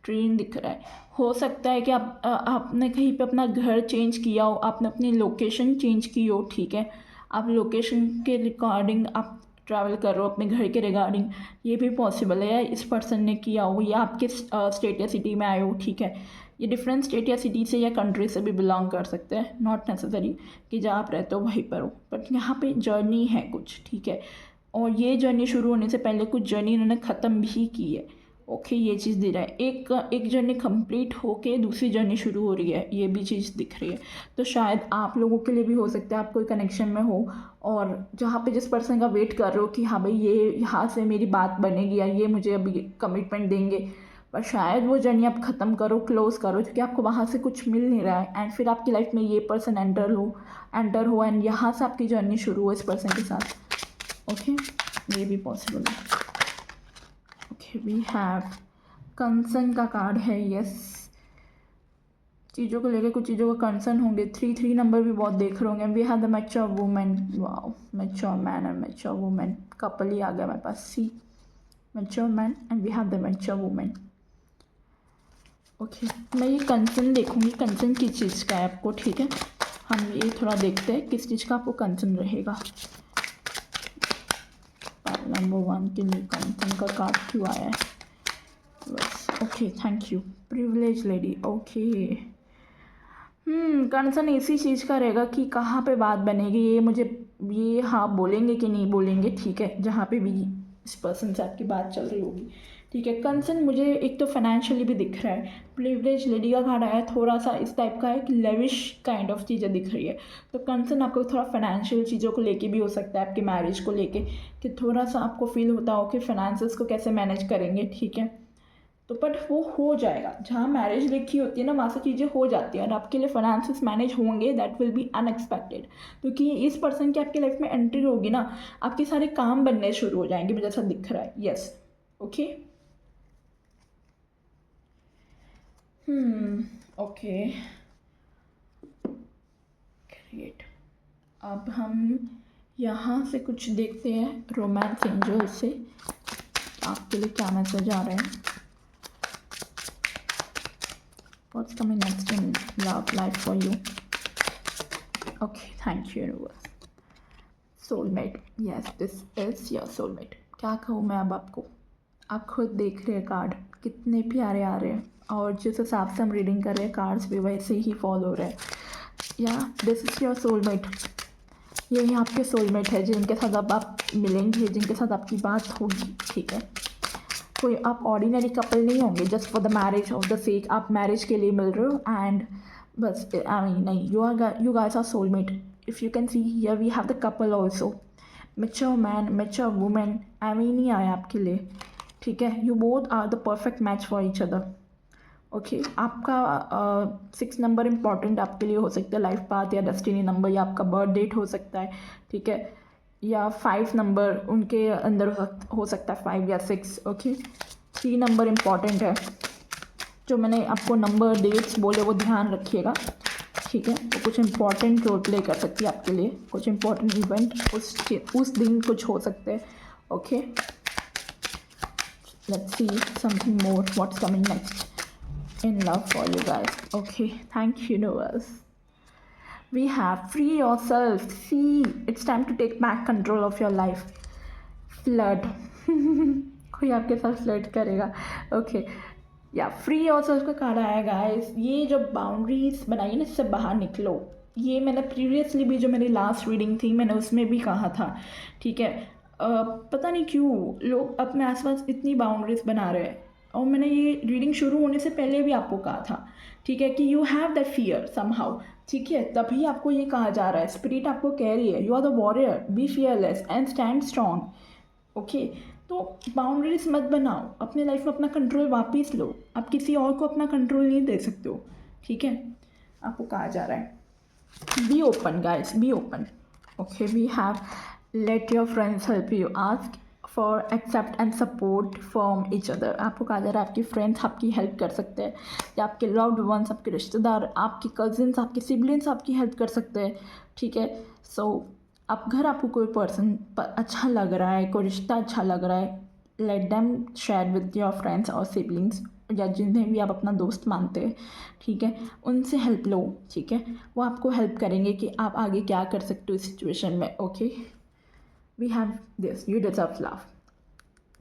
ट्रेन दिख रहा है, हो सकता है कि आपने कहीं पे अपना घर चेंज किया हो, आपने अपनी लोकेशन चेंज की हो, ठीक है। आप लोकेशन के रिगार्डिंग आप ट्रैवल कर रहे हो अपने घर के रिगार्डिंग, ये भी पॉसिबल है। या इस पर्सन ने किया हो, या आपके स्टेट या सिटी में आए हो, ठीक है। ये डिफरेंट स्टेट या सिटी से या कंट्री से भी बिलोंग कर सकते हैं, नॉट नेसेसरी कि जहाँ आप रहते हो वहीं पर हो, बट यहाँ पे जर्नी है कुछ, ठीक है। और ये जर्नी शुरू होने से पहले कुछ जर्नी इन्होंने ख़त्म भी की है। ओके, ये चीज़ दे रहा है। एक जर्नी कंप्लीट होके दूसरी जर्नी शुरू हो रही है, ये भी चीज़ दिख रही है। तो शायद आप लोगों के लिए भी हो सकता है, आप कोई कनेक्शन में हो और जहाँ पे जिस पर्सन का वेट कर रहे हो कि हाँ भाई ये यहाँ से मेरी बात बनेगी या ये मुझे अभी कमिटमेंट देंगे, पर शायद वो जर्नी आप ख़त्म करो, क्लोज़ करो, क्योंकि आपको वहाँ से कुछ मिल नहीं रहा है। एंड फिर आपकी लाइफ में ये पर्सन एंटर हो एंड यहाँ से आपकी जर्नी शुरू हो इस पर्सन के साथ। ओके, ये भी पॉसिबल है। ओके, वी हैव कंसर्न का कार्ड है, यस। चीज़ों को लेकर कुछ चीज़ों का कंसर्न होंगे। 3 नंबर भी बहुत देख रहे होंगे। We have the mature women, wow, mature man and mature women, couple ही आ गया मेरे पास। See, mature man and we have the mature women. Okay, मैं ये कंसर्न देखूंगी, कंसर्न किस चीज़ का है आपको, ठीक है। हम ये थोड़ा देखते हैं किस चीज़ का आपको कंसर्न रहेगा। नंबर 1 के लिए कंसर्न का कार्ड क्यों आया है? बस, okay, thank you. Privilege lady, okay. Concern इसी चीज़ का रहेगा कि कहाँ पे बात बनेगी, ये मुझे ये हाँ बोलेंगे कि नहीं बोलेंगे, ठीक है, जहाँ पे भी इस पर्सन से आपकी बात चल रही होगी, ठीक है। कंसर्न मुझे एक तो फाइनेंशियली भी दिख रहा है। प्रिविलेज लेडी का कार्ड आया, थोड़ा सा इस टाइप का है कि लेविश काइंड ऑफ चीज़ें दिख रही है। तो कंसर्न आपको थोड़ा फाइनेंशियल चीज़ों को लेके भी हो सकता है, आपकी मैरिज को लेके, कि थोड़ा सा आपको फील होता हो कि फाइनेंसेस को कैसे मैनेज करेंगे, ठीक है। तो बट वो हो जाएगा, जहाँ मैरिज लिखी होती है ना वहाँ से चीज़ें हो जाती हैं और आपके लिए फाइनेंसेस मैनेज होंगे, दैट विल बी अनएक्सपेक्टेड। क्योंकि इस पर्सन की आपकी लाइफ में एंट्री होगी ना, आपके सारे काम बनने शुरू हो जाएंगे, मुझे ऐसा दिख रहा है, यस। Okay, okay, great. अब हम यहाँ से कुछ देखते हैं रोमांस एंजल से, आपके लिए क्या मैसेज आ रहे हैं। What's coming next in love life for you? Okay, thank you universe. Soulmate, yes, this is your soulmate. क्या कहूँ मैं अब आपको, आप खुद देख रहे हैं कार्ड कितने प्यारे आ रहे हैं, और जिस हिसाब से हम रीडिंग कर रहे हैं कार्ड्स भी वैसे ही फॉलो हो रहे हैं। या दिस इज़ योर सोलमेट, यही आपके सोलमेट है जिनके साथ अब आप मिलेंगे, जिनके साथ आपकी बात होगी, ठीक है। कोई आप ऑर्डिनरी कपल नहीं होंगे just for the marriage of the sake, आप मैरिज के लिए मिल रहे हो एंड बस, आई मीन नहीं, you guys are soulmate. If you can see here we have the couple also, mature man, mature women, I mean नहीं आया आपके लिए, ठीक है। You both are the perfect match for each other. Okay, आपका 6 number important आपके लिए हो सकता है, लाइफ पाथ या डेस्टिनी नंबर, या आपका बर्थ डेट हो सकता है, ठीक है। या 5 नंबर उनके अंदर हो सकता है, 5 या 6। ओके, 3 नंबर इम्पॉर्टेंट है। जो मैंने आपको नंबर डेट्स बोले वो ध्यान रखिएगा, ठीक है। वो कुछ इम्पॉर्टेंट रोल प्ले कर सकती है आपके लिए, कुछ इम्पॉर्टेंट इवेंट उस दिन कुछ हो सकते हैं। Okay, let's see something more, what's coming next in love for you guys. Okay, thank you universe. We have free yourself. See, it's time to take back control of your life. Flood. कोई आपके साथ flirt करेगा। Okay, या free yourself का card आया guys. ये जो boundaries बनाई है ना, इससे बाहर निकलो। ये मैंने प्रीवियसली भी जो मेरी लास्ट रीडिंग थी मैंने उसमें भी कहा था, ठीक है। पता नहीं क्यों लोग अपने आसपास इतनी बाउंड्रीज बना रहे हैं, और मैंने ये रीडिंग शुरू होने से पहले भी आपको कहा था, ठीक है, कि you have that fear somehow, ठीक है। तभी आपको ये कहा जा रहा है, स्पिरिट आपको कह रही है, you are the warrior, be fearless and stand strong. Okay, तो बाउंड्रीज मत बनाओ, अपने लाइफ में अपना कंट्रोल वापस लो। आप किसी और को अपना कंट्रोल नहीं दे सकते हो, ठीक है। आपको कहा जा रहा है be open guys, be open. Okay, we have let your friends help you, ask for accept and support from each other. आपको कहा जा रहा है आपकी फ्रेंड्स आपकी हेल्प कर सकते हैं, या आपके लव्ड वंस, आपके रिश्तेदार, आपके कजिन्स, आपके सिबलिंग्स आपकी हेल्प कर सकते हैं, ठीक है। सो अगर आपको कोई पर्सन अच्छा लग रहा है, कोई रिश्ता अच्छा लग रहा है, let them share with your friends और सिबलिंग्स, या जिन्हें भी आप अपना दोस्त मानते हैं, ठीक है, उनसे हेल्प लो, ठीक है। वो आपको हेल्प करेंगे कि आप आगे क्या कर सकते हो इस सिचुएशन में। Okay, we have this, you deserve love.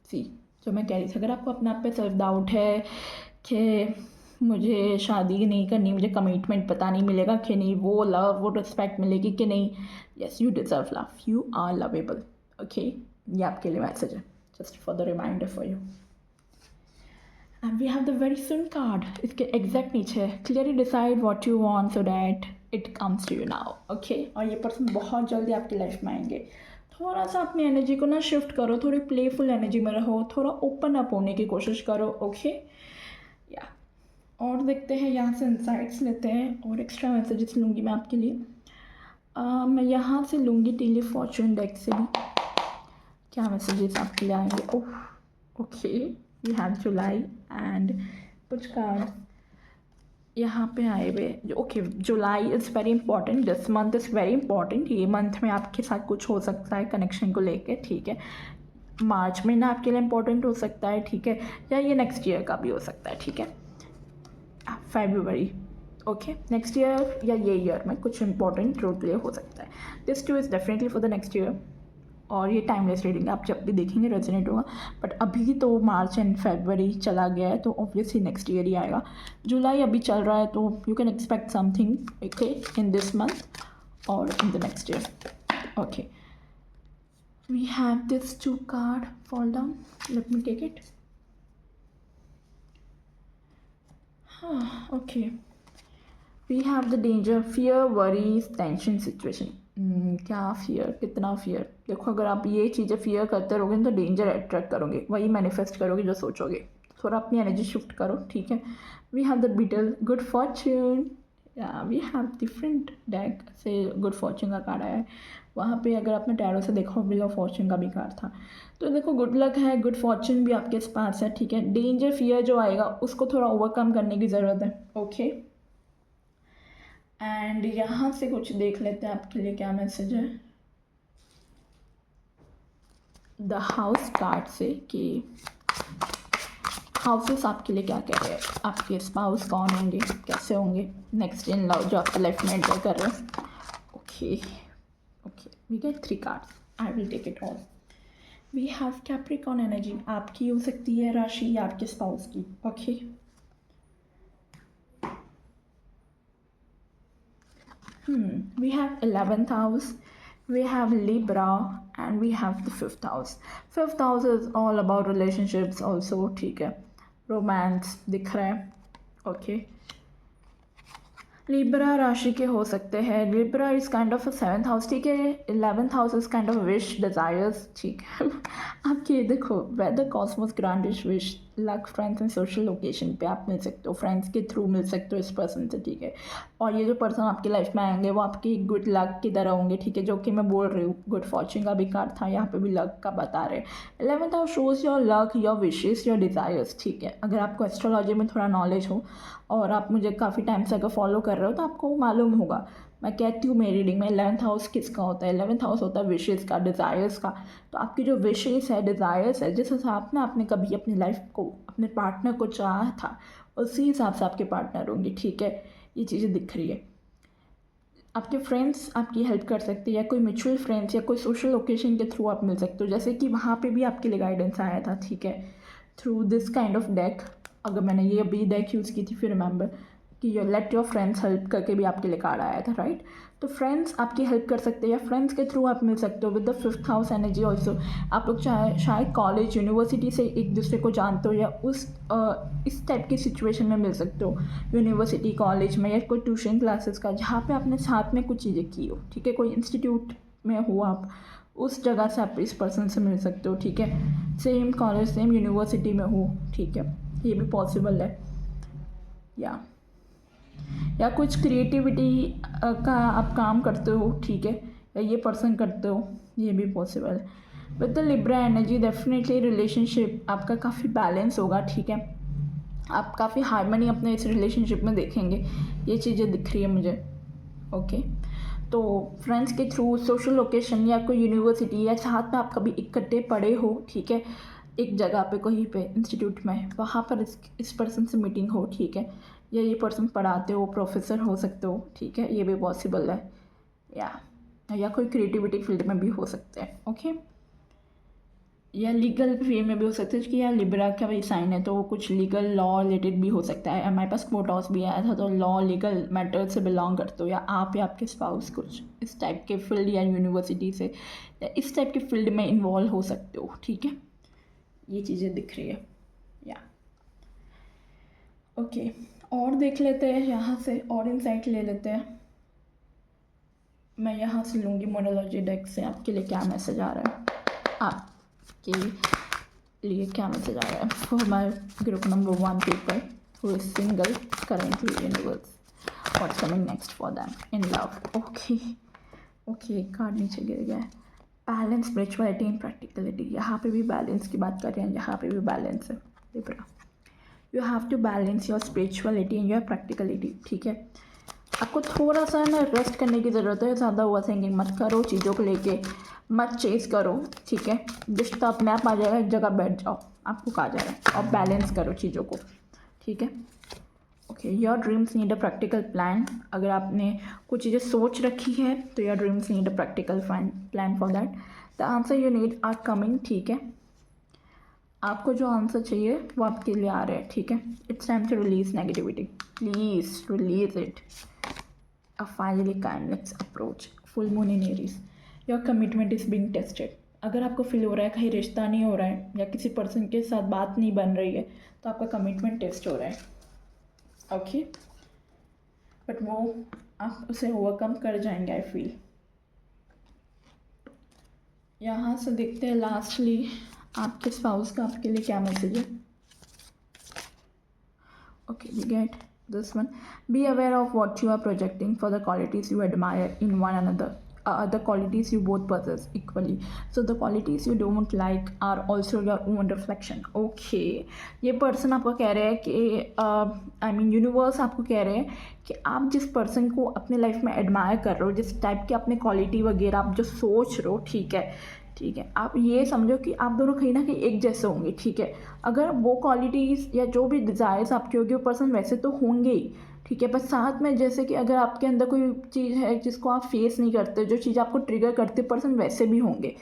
See, जो मैं कह रही थी, अगर आपको अपने आप पे सेल्फ डाउट है कि मुझे शादी नहीं करनी, मुझे कमिटमेंट पता नहीं मिलेगा कि नहीं, वो लव, वो रिस्पेक्ट मिलेगी कि नहीं, yes, you deserve love, you are lovable. Okay, ये आपके लिए मैसेज है, just for the reminder for you. And we have the very sun card, इसके एग्जैक्ट नीचे, clearly decide what you want so that it comes to you now. Okay, और ये person बहुत जल्दी आपकी लाइफ में आएंगे। थोड़ा सा अपनी एनर्जी को ना शिफ्ट करो, थोड़ी प्लेफुल एनर्जी में रहो, थोड़ा ओपन अप होने की कोशिश करो। ओके, या और देखते हैं, यहाँ से इंसाइट्स लेते हैं और एक्स्ट्रा मैसेजेस लूँगी मैं आपके लिए। मैं यहाँ से लूँगी टीली फॉर्चून डेक से भी क्या मैसेजेस आपके लिए आएंगे। Oh, okay, we have July and कुछ कार्ड यहाँ पे आए हुए। Okay, July is very important, this month is very important. ये मंथ में आपके साथ कुछ हो सकता है कनेक्शन को लेके, ठीक है। मार्च महीना आपके लिए इंपॉर्टेंट हो सकता है, ठीक है, या ये नेक्स्ट ईयर का भी हो सकता है, ठीक है। फेब्रुवरी, ओके, नेक्स्ट ईयर या ये ईयर में कुछ इंपॉर्टेंट रोल प्ले हो सकता है। This two is definitely for the next year, और ये टाइमलेस रीडिंग आप जब भी देखेंगे रेजोनेट होगा। बट अभी तो मार्च एंड फरवरी चला गया है, तो ऑब्वियसली नेक्स्ट ईयर ही आएगा। जुलाई अभी चल रहा है, तो you can expect something okay in this month और in the next year. Okay, we have this 2 card fall down, let me take it. Okay, we have the danger, fear, worries, tension situation. क्या fear, कितना fear. देखो, अगर आप ये चीज़ें fear करते रहोगे तो डेंजर अट्रैक्ट करोगे, वही मैनिफेस्ट करोगे जो सोचोगे। थोड़ा अपनी एनर्जी शिफ्ट करो, ठीक है। We have the beetle, good fortune, या वी हैव डिफरेंट डेक से गुड फॉर्च्यून का कार्ड आया है। वहाँ पे अगर आपने टैरो से देखा, व्हील ऑफ फॉर्च्यून का भी कार्ड था। तो देखो, गुड लक है, गुड फॉर्च्यून भी आपके पास है, ठीक है। डेंजर, फियर जो आएगा उसको थोड़ा ओवरकम करने की ज़रूरत है। ओके, एंड यहाँ से कुछ देख लेते हैं आपके लिए क्या मैसेज है द हाउस कार्ड से, कि हाउसेस आपके लिए क्या कह रहे हैं, आपके स्पाउस कौन होंगे, कैसे होंगे, नेक्स्ट इन लव जो आपकी लाइफ में एंटर कर रहे हैं। Okay, okay, we get 3 cards, I will take it all. We have Capricorn energy, आपकी हो सकती है राशि या आपके स्पाउस की। Okay, we have 11th house, we have Libra, and we have the 5th house. 5th house is all about relationships also, ठीक है, रोमांस दिख रहा है। ओके, लिब्रा राशि के हो सकते हैं। Libra is kind of a 7th house, ठीक है। 11th house is kind of wish, desires, ठीक है। आपके देखो, whether cosmos grant this wish, luck, friends and social location पे आप मिल सकते हो, फ्रेंड्स के थ्रू मिल सकते हो इस पर्सन से, ठीक है। और ये जो पर्सन आपकी लाइफ में आएंगे वो आपकी गुड लक की तरह होंगे, ठीक है, जो कि मैं बोल रही हूँ। गुड फॉर्चून का भी कार्ड था, यहाँ पे भी लक का बता रहे। 11th house shows your luck, your wishes, your desires, ठीक है। अगर आपको एस्ट्रोलॉजी में थोड़ा नॉलेज हो और आप मुझे काफ़ी टाइम से अगर फॉलो कर रहे हो तो आपको मालूम होगा। मैं कहती हूँ मेरी रीडिंग में 11th हाउस किसका होता है, 11th हाउस होता है विशेस का, डिज़ायर्स का। तो आपकी जो विशेस है, डिज़ायर्स है, जिस हिसाब से आपने कभी अपनी लाइफ को, अपने पार्टनर को चाहा था, उसी हिसाब से आपके पार्टनर होंगे, ठीक है। ये चीज़ें दिख रही है। आपके फ्रेंड्स आपकी हेल्प कर सकते हैं, या कोई म्यूचुअल फ्रेंड्स या कोई सोशल लोकेशन के थ्रू आप मिल सकते हो, जैसे कि वहाँ पे भी आपके लिए गाइडेंस आया था, ठीक है, through this kind of deck. अगर मैंने ये अभी डेक यूज़ की थी, फिर रिमेंबर कि your let your friends help करके भी आपके लिए कार्ड आया था, राइट। तो फ्रेंड्स आपकी हेल्प कर सकते हैं, या फ्रेंड्स के थ्रू आप मिल सकते हो with the 5th house energy also. आप लोग चाहे शायद कॉलेज, यूनिवर्सिटी से एक दूसरे को जानते हो, या इस टाइप की सिचुएशन में मिल सकते हो, यूनिवर्सिटी, कॉलेज में, या कोई ट्यूशन क्लासेस का, जहाँ पे आपने साथ में कुछ चीज़ें की हो, ठीक है। कोई इंस्टीट्यूट में हो आप, उस जगह से आप इस पर्सन से मिल सकते हो, ठीक है। सेम कॉलेज, सेम यूनिवर्सिटी में हो, ठीक है, ये भी पॉसिबल है। या कुछ क्रिएटिविटी का आप काम करते हो, ठीक है, या ये पर्सन करते हो, ये भी पॉसिबल है। With the Libra energy definitely relationship आपका काफ़ी बैलेंस होगा, ठीक है। आप काफ़ी हार्मनी अपने इस रिलेशनशिप में देखेंगे, ये चीज़ें दिख रही है मुझे। ओके, तो फ्रेंड्स के थ्रू, सोशल लोकेशन या कोई यूनिवर्सिटी या साथ में आप कभी इकट्ठे पढ़े हो, ठीक है, एक जगह पे कहीं पे इंस्टीट्यूट में, वहाँ पर इस पर्सन से मीटिंग हो, ठीक है, या ये पर्सन पढ़ाते हो, प्रोफेसर हो सकते हो, ठीक है, ये भी पॉसिबल है। या कोई क्रिएटिविटी फील्ड में भी हो सकते हैं। ओके, या लीगल फील्ड में भी हो सकता है कि यार लिब्रा का भी साइन है तो कुछ लीगल लॉ रिलेटेड भी हो सकता है। हमारे पास फोटोस भी आया था, तो लॉ लीगल मैटर से बिलोंग करते हो, या आप या आपके स्पाउस कुछ इस टाइप के फील्ड या यूनिवर्सिटी से या इस टाइप के फील्ड में इन्वॉल्व हो सकते हो, ठीक है। ये चीज़ें दिख रही है। या ओके, और देख लेते हैं यहाँ से, और इंसाइट ले लेते हैं। मैं यहाँ से लूँगी मोनोलॉजी डेक से आपके लिए क्या मैसेज आ रहा है, आपके लिए क्या मैसेज आ रहा है for my group number 1 people who is single currently universe, what's coming next for them in love. Okay, card नीचे गिर गया है। बैलेंस, स्पिरिचुअलिटी एंड प्रैक्टिकलिटी, यहाँ पे भी बैलेंस की बात कर रहे हैं, यहाँ पे भी बैलेंस है। Libra, you have to balance your spirituality and your practicality, ठीक है। आपको थोड़ा सा ना रेस्ट करने की ज़रूरत है, ज़्यादा ओवर थिंकिंग मत करो, चीज़ों को लेके मत चेस करो, ठीक है। रिश्ता अपने आप आ जाएगा, एक जगह बैठ जाओ, आपको कहा जा रहा है, और बैलेंस करो चीज़ों को, ठीक है। Okay, your dreams need a practical plan. अगर आपने कुछ चीज़ें सोच रखी है तो your dreams need a practical plan for that. The answer you need are coming, ठीक है। आपको जो आंसर चाहिए वो आपके लिए आ रहा है, ठीक है। It's time to release negativity, please release it. A finally kindness approach, full moon in Aries, your commitment is being tested। अगर आपको फील हो रहा है कहीं रिश्ता नहीं हो रहा है या किसी पर्सन के साथ बात नहीं बन रही है तो आपका कमिटमेंट टेस्ट हो रहा है। ओके, बट वो आप उसे ओवरकम कर जाएंगे, आई फील। यहाँ से देखते हैं लास्टली आपके स्पाउस का आपके लिए क्या मैसेज है। Okay, we get this one, be aware of what you are projecting for the qualities you admire in one another, the qualities you both possess equally, so the qualities you don't like are also your own reflection। okay, ये person आपको कह रहे हैं कि I mean universe आपको कह रहे हैं कि आप जिस पर्सन को अपने लाइफ में एडमायर कर रहे हो, जिस टाइप की अपने क्वालिटी वगैरह आप जो सोच रहे हो, ठीक है, आप ये समझो कि आप दोनों कहीं ना कहीं एक जैसे होंगे, ठीक है। अगर वो क्वालिटीज़ या जो भी डिज़ायर्स आपके होंगे वो पर्सन वैसे तो होंगे ही, ठीक है, बस साथ में जैसे कि अगर आपके अंदर कोई चीज़ है जिसको आप फेस नहीं करते, जो चीज़ आपको ट्रिगर करते, पर्सन वैसे भी होंगे,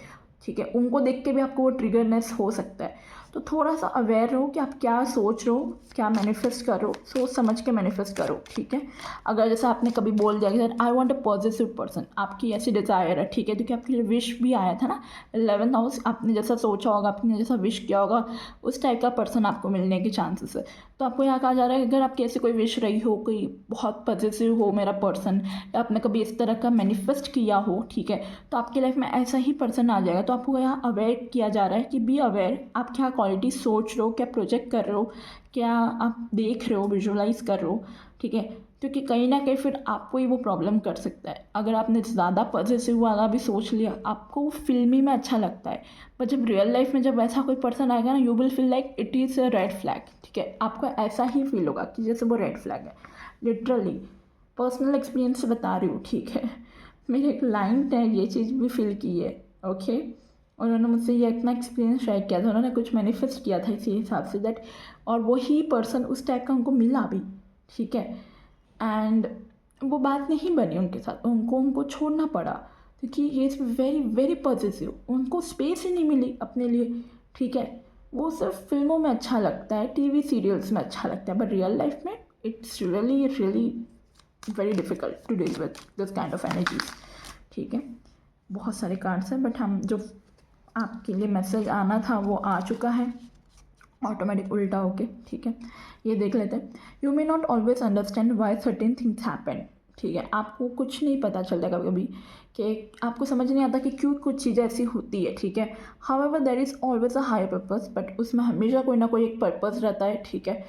ठीक है। उनको देख के भी आपको वो ट्रिगरनेस हो सकता है। तो थोड़ा सा अवेयर रहो कि आप क्या सोच रहे हो, क्या मैनिफेस्ट करो, सोच समझ के मैनिफेस्ट करो, ठीक है। अगर जैसा आपने कभी बोल दिया कि sir I want a positive person, आपकी ऐसी डिज़ायर है, ठीक है, क्योंकि आपके लिए विश भी आया था ना 11th हाउस, आपने जैसा सोचा होगा, आपने जैसा विश किया होगा, उस टाइप का पर्सन आपको मिलने के चांसेस है। तो आपको यहाँ कहा जा रहा है अगर आपकी ऐसी कोई विश रही हो, कोई बहुत पॉजिटिव हो मेरा पर्सन, या आपने कभी इस तरह का मैनिफेस्ट किया हो, ठीक है, तो आपकी लाइफ में ऐसा ही पर्सन आ जाएगा। तो आपको यहाँ अवेयर किया जा रहा है कि बी अवेयर, आप क्या क्वालिटी सोच रहे हो, क्या प्रोजेक्ट कर रहे हो, क्या आप देख रहे हो, विजुअलाइज कर रहे हो, ठीक है, क्योंकि कहीं ना कहीं फिर आपको ही वो प्रॉब्लम कर सकता है। अगर आपने ज़्यादा पॉजिटिव वाला भी सोच लिया, आपको वो फिल्मी में अच्छा लगता है, पर जब रियल लाइफ में जब ऐसा कोई पर्सन आएगा ना, you will feel like it is a red flag, ठीक है। आपको ऐसा ही फील होगा कि जैसे वो रेड फ्लैग है, लिटरली पर्सनल एक्सपीरियंस से बता रही हूँ, ठीक है। मेरे एक क्लाइंट है ये चीज़ भी फील की है, ओके। उन्होंने मुझसे ये इतना एक्सपीरियंस शेयर किया था, उन्होंने कुछ मैनिफेस्ट किया था इसी हिसाब से दैट, और वही पर्सन उस टाइप का उनको मिला भी, ठीक है। एंड वो बात नहीं बनी उनके साथ, उनको छोड़ना पड़ा क्योंकि ये इज़ वेरी वेरी पॉजिटिव, उनको स्पेस ही नहीं मिली अपने लिए, ठीक है। वो सिर्फ फिल्मों में अच्छा लगता है, टीवी सीरियल्स में अच्छा लगता है, बट रियल लाइफ में it's really really very difficult to deal with this kind of energies, ठीक है। बहुत सारे कार्ड्स हैं, बट हम जो आपके लिए मैसेज आना था वो आ चुका है ऑटोमेटिक उल्टा होके, ठीक है। ये देख लेते हैं। You may not always understand why certain things happen, ठीक है। आपको कुछ नहीं पता चलता कभी कभी कि आपको समझ नहीं आता कि क्यों कुछ चीज़ें ऐसी होती है, ठीक है। However there is always a higher purpose, but उसमें हमेशा कोई ना कोई एक पर्पस रहता है, ठीक है।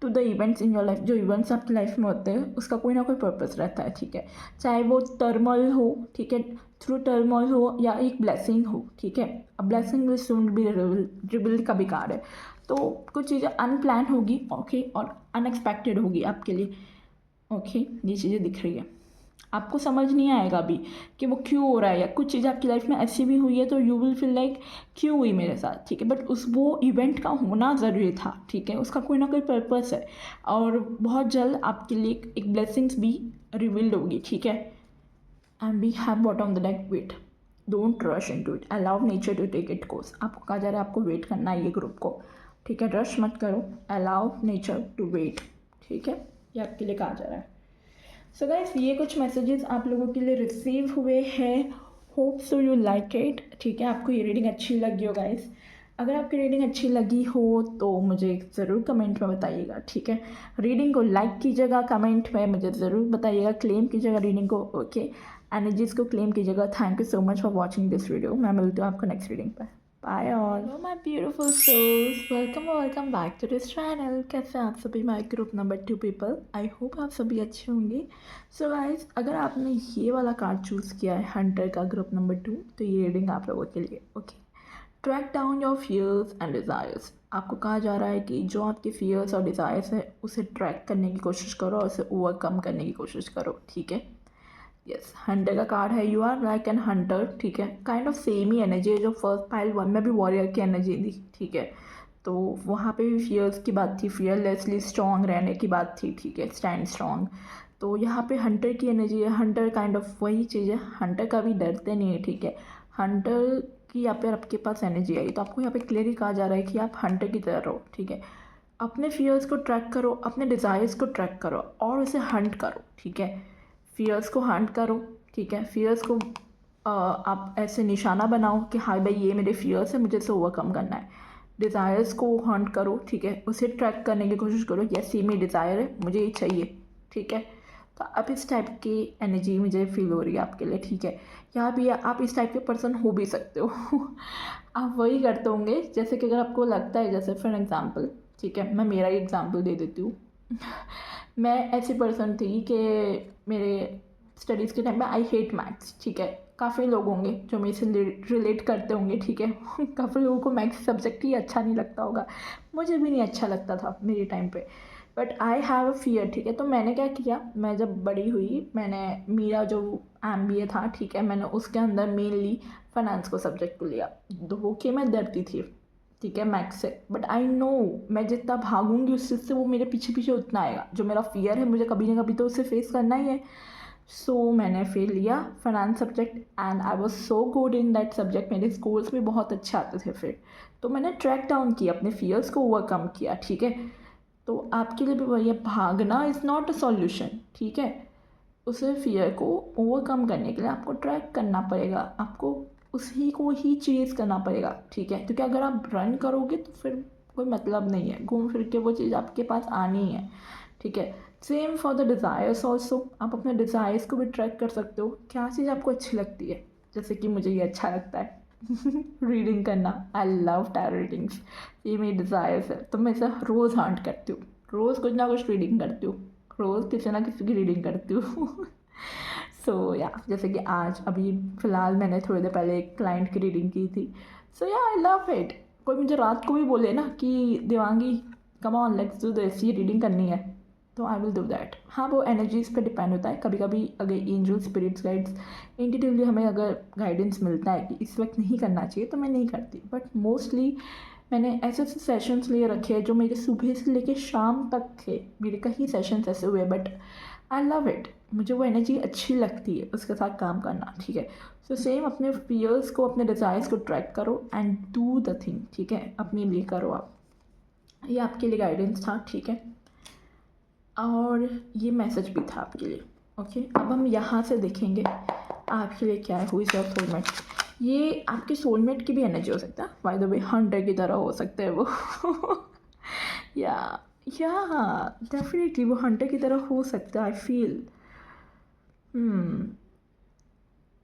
To the events in your life. जो इवेंट्स आपकी लाइफ में होते हैं उसका कोई ना कोई पर्पस रहता है, ठीक है, चाहे वो टर्मोइल हो, ठीक है, थ्रू टर्मोइल हो या एक ब्लेसिंग हो, ठीक है। अब blessing will soon be revealed का भी कार्ड है, तो कुछ चीज़ें अनप्लान होगी, ओके, और अनएक्सपेक्टेड होगी आपके लिए, ओके। ये चीज़ें दिख रही है, आपको समझ नहीं आएगा अभी कि वो क्यों हो रहा है, या कुछ चीज़ आपकी लाइफ में ऐसी भी हुई है तो यू विल फील लाइक क्यों हुई मेरे साथ, ठीक है, बट उस वो इवेंट का होना ज़रूरी था, ठीक है, उसका कोई ना कोई पर्पस है, और बहुत जल्द आपके लिए एक ब्लेसिंग्स भी रिवील्ड होगी, ठीक है। And we have bottom the deck, wait, don't rush into it, allow nature to take it course. आपको कहा जा रहा है आपको वेट करना है ये ग्रुप को, ठीक है, रश मत करो, अलाउ नेचर टू वेट, ठीक है, ये आपके लिए कहा जा रहा है। सो गाइस, ये कुछ मैसेजेस आप लोगों के लिए रिसीव हुए हैं, hope so you like it, ठीक है, आपको ये रीडिंग अच्छी लगी हो गाइस। अगर आपकी रीडिंग अच्छी लगी हो तो मुझे ज़रूर कमेंट में बताइएगा, ठीक है, रीडिंग को लाइक कीजिएगा, कमेंट में मुझे ज़रूर बताइएगा, क्लेम कीजिएगा रीडिंग को, ओके, एनर्जीज को क्लेम कीजिएगा। Thank you so much for watching this video, मैं मिलती हूँ आपको नेक्स्ट रीडिंग पर। Bye all. Hello my beautiful souls, welcome back to this channel. कैसे हैं आप सभी, my group number 2 people, I hope आप सभी अच्छे होंगे। सो गाइस, अगर आपने ये वाला कार्ड चूज़ किया है हंटर का ग्रुप नंबर 2, तो ये रीडिंग आप लोगों के लिए, okay. Track down your fears and desires. आपको कहा जा रहा है कि जो आपके फियर्स और डिज़ायर्स है उसे ट्रैक करने की कोशिश करो और उसे ओवरकम करने की कोशिश करो, ठीक है। यस, हंटर का कार्ड है, you are like an hunter, ठीक है, काइंड ऑफ सेम ही एनर्जी है जो फर्स्ट पाइल 1 में भी वॉरियर की एनर्जी थी, ठीक है, तो वहाँ पे भी फियर्स की बात थी, फियरलेसली स्ट्रॉन्ग रहने की बात थी, ठीक है, स्टैंड स्ट्रॉन्ग। तो यहाँ पे हंटर की एनर्जी है, हंटर काइंड ऑफ वही चीज़ है, हंटर का भी डरते नहीं है, ठीक है, हंटर की यहाँ पे आपके पास एनर्जी आई, तो आपको यहाँ पे क्लियरली कहा जा रहा है कि आप हंटर की तरह रहो, ठीक है, अपने फियर्स को ट्रैक करो, अपने डिज़ायर्स को ट्रैक करो और उसे हंट करो, ठीक है, फियर्स को हंट करो, ठीक है, फियर्स को आप ऐसे निशाना बनाओ कि हाँ भाई ये मेरे फियर्स है, मुझे इसे ओवरकम करना है। डिज़ायर्स को हंट करो, ठीक है, उसे ट्रैक करने की कोशिश करो, यस ये मेरी डिज़ायर है, मुझे ये चाहिए, ठीक है। तो अब इस टाइप की एनर्जी मुझे फील हो रही है आपके लिए, ठीक है, यहाँ भी आप इस टाइप के पर्सन हो भी सकते हो आप वही करते होंगे, जैसे कि अगर आपको लगता है, जैसे फॉर एग्ज़ाम्पल, ठीक है, मैं मेरा ही एग्ज़ाम्पल दे देती हूँ मैं ऐसी पर्सन थी कि मेरे स्टडीज़ के टाइम में आई हेट मैथ्स, ठीक है, काफ़ी लोग होंगे जो मेरे से रिलेट करते होंगे, ठीक है काफ़ी लोगों को मैथ्स सब्जेक्ट ही अच्छा नहीं लगता होगा, मुझे भी नहीं अच्छा लगता था मेरे टाइम पे, but I have a fear, ठीक है, तो मैंने क्या किया, मैं जब बड़ी हुई मैंने मेरा जो MBA था, ठीक है, मैंने उसके अंदर मेनली फाइनेंस को सब्जेक्ट को लिया, दो कि मैं डरती थी, ठीक है, मैथ्स से, बट आई नो मैं जितना भागूंगी उस चीज़ से वो मेरे पीछे पीछे उतना आएगा, जो मेरा फियर है मुझे कभी ना कभी तो उसे फेस करना ही है। सो मैंने फिर लिया finance subject and I was so good in that subject, मेरे स्कोर्स भी बहुत अच्छे आते थे फिर, तो मैंने ट्रैक डाउन किया, अपने फियर्स को ओवरकम किया, ठीक है। तो आपके लिए भी वही है, भागना इज़ नॉट अ सॉल्यूशन, ठीक है, उसे फियर को ओवरकम करने के लिए आपको ट्रैक करना पड़ेगा, आपको उसी को ही चेज़ करना पड़ेगा, ठीक है, क्योंकि अगर आप रन करोगे तो फिर कोई मतलब नहीं है, घूम फिर के वो चीज़ आपके पास आनी है, ठीक है। Same for the desires also, आप अपने डिज़ायर्स को भी ट्रैक कर सकते हो, क्या चीज़ आपको अच्छी लगती है, जैसे कि मुझे ये अच्छा लगता है रीडिंग करना, आई लव टैरो रीडिंग्स, ये मेरी डिज़ायर्स है, तो मैं इसे रोज़ हंट करती हूँ, रोज़ कुछ ना कुछ रीडिंग करती हूँ, रोज़ किसी ना किसी की रीडिंग करती हूँ सो या जैसे कि आज अभी फ़िलहाल मैंने थोड़ी देर पहले एक क्लाइंट की रीडिंग की थी, सो या आई लव इट। कोई मुझे रात को भी बोले ना कि Devangi come on let's do this, ये रीडिंग करनी है, तो आई विल डू दैट। हाँ, वो एनर्जीज़ पे डिपेंड होता है, कभी कभी अगर एंजल स्पिरिट्स गाइड्स इंटिट्यूवली हमें अगर गाइडेंस मिलता है कि इस वक्त नहीं करना चाहिए तो मैं नहीं करती, बट मोस्टली मैंने ऐसे ऐसे सेशंस लिए रखे हैं जो मेरे सुबह से लेके शाम तक थे, मेरे कई सेशंस ऐसे हुए, बट आई लव इट, मुझे वो एनर्जी अच्छी लगती है उसके साथ काम करना, ठीक है। सो सेम अपने फियर्स को, अपने डिज़ायर्स को ट्रैक करो एंड डू द थिंग, ठीक है, अपने लिए करो आप, ये आपके लिए गाइडेंस था, ठीक है, और ये मैसेज भी था आपके लिए, ओके। अब हम यहाँ से देखेंगे आपके लिए क्या है, हु इज़ योर सोलमेट। ये आपके सोलमेट की भी एनर्जी हो सकता है, बाय द वे हंटर की तरह हो सकते हैं वो या या डेफिनेटली वो हंटर की तरह हो सकता है, आई फील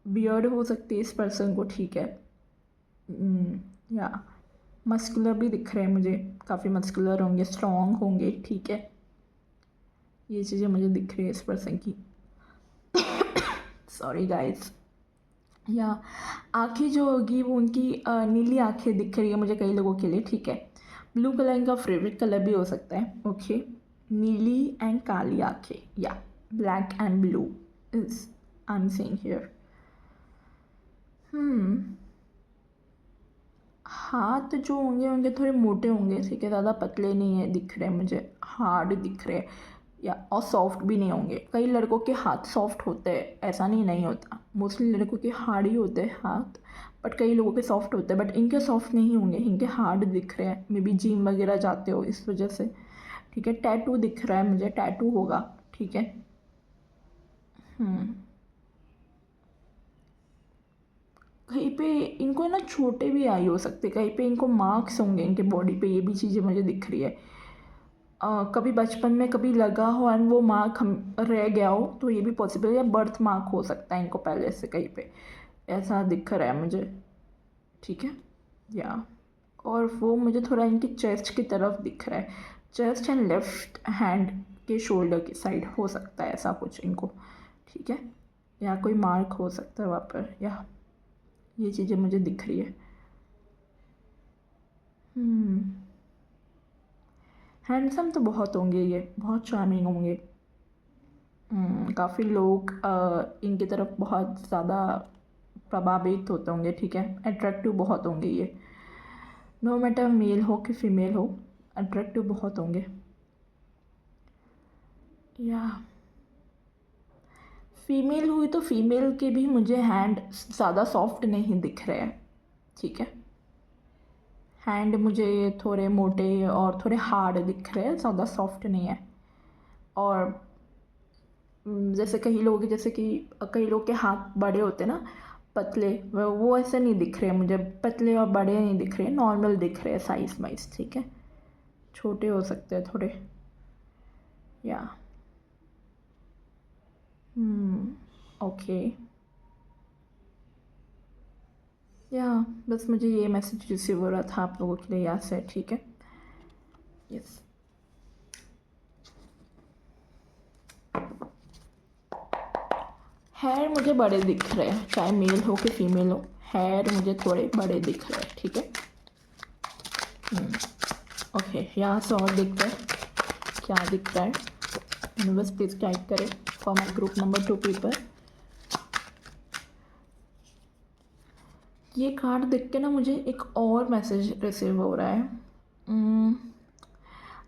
बियर्ड हो सकती है इस पर्सन को, ठीक है, या मस्कुलर भी दिख रहे हैं मुझे, काफ़ी मस्कुलर होंगे, स्ट्रॉन्ग होंगे, ठीक है। ये चीज़ें मुझे दिख रही है इस पर्सन की। Sorry guys. या आँखें जो होगी वो उनकी नीली आँखें दिख रही है मुझे कई लोगों के लिए, ठीक है। ब्लू कलर इनका फेवरेट कलर भी हो सकता है, ओके। नीली एंड काली आँखें, या black and blue is I am seeing here. हाथ जो होंगे होंगे थोड़े मोटे होंगे, ठीक है, ज़्यादा पतले नहीं है दिख रहे हैं मुझे, हार्ड दिख रहे हैं, या और सॉफ्ट भी नहीं होंगे। कई लड़कों के हाथ सॉफ्ट होते हैं, ऐसा नहीं होता, मोस्टली लड़कों के हार्ड ही होते हैं हाथ, बट कई लोगों के सॉफ्ट होते हैं, बट इनके सॉफ्ट नहीं होंगे, इनके हार्ड दिख रहे हैं। मे बी जिम वगैरह जाते हो इस वजह से, ठीक है। टैटू दिख रहा है मुझे, टैटू होगा, ठीक है। कहीं पे इनको ना छोटे भी आई हो सकते, कहीं पे इनको मार्क्स होंगे इनके बॉडी पे, ये भी चीज़ें मुझे दिख रही है। कभी बचपन में कभी लगा हो एंड वो मार्क हम रह गया हो, तो ये भी पॉसिबल है, या बर्थ मार्क हो सकता है इनको पहले से कहीं पे, ऐसा दिख रहा है मुझे, ठीक है। या और वो मुझे थोड़ा इनकी चेस्ट की तरफ दिख रहा है, चेस्ट एंड लेफ्ट हैंड के शोल्डर की साइड हो सकता है ऐसा कुछ इनको, ठीक है। या कोई मार्क हो सकता है वहाँ पर, या ये चीज़ें मुझे दिख रही है। हैंडसम तो बहुत होंगे, ये बहुत चार्मिंग होंगे। काफ़ी लोग इनकी तरफ बहुत ज़्यादा प्रभावित होते होंगे, ठीक है। अट्रैक्टिव बहुत होंगे ये, नो मैटर मेल हो कि फीमेल हो, अट्रैक्टिव बहुत होंगे। या फीमेल हुई तो फीमेल के भी मुझे हैंड ज़्यादा सॉफ्ट नहीं दिख रहे हैं, ठीक है। हैंड मुझे थोड़े मोटे और थोड़े हार्ड दिख रहे हैं, ज़्यादा सॉफ्ट नहीं है। और जैसे कई लोग, जैसे कि कई लोग के हाथ बड़े होते हैं ना, पतले, वो ऐसे नहीं दिख रहे मुझे, पतले और बड़े नहीं दिख रहे, नॉर्मल दिख रहे हैं साइज वाइज, ठीक है। छोटे हो सकते हैं थोड़े, या ओके। या बस मुझे ये मैसेज रिसीव हो रहा था आप लोगों के लिए यहाँ से, ठीक है। यस। हेयर मुझे बड़े दिख रहे हैं, चाहे मेल हो कि फीमेल हो, हेयर मुझे थोड़े बड़े दिख रहे हैं, ठीक है। ओके, यहाँ से और दिखता है क्या दिख रहा है, यूनिवर्स प्लीज गाइड करें for my group number 2 people. ये कार्ड देख के ना मुझे एक और मैसेज रिसीव हो रहा है।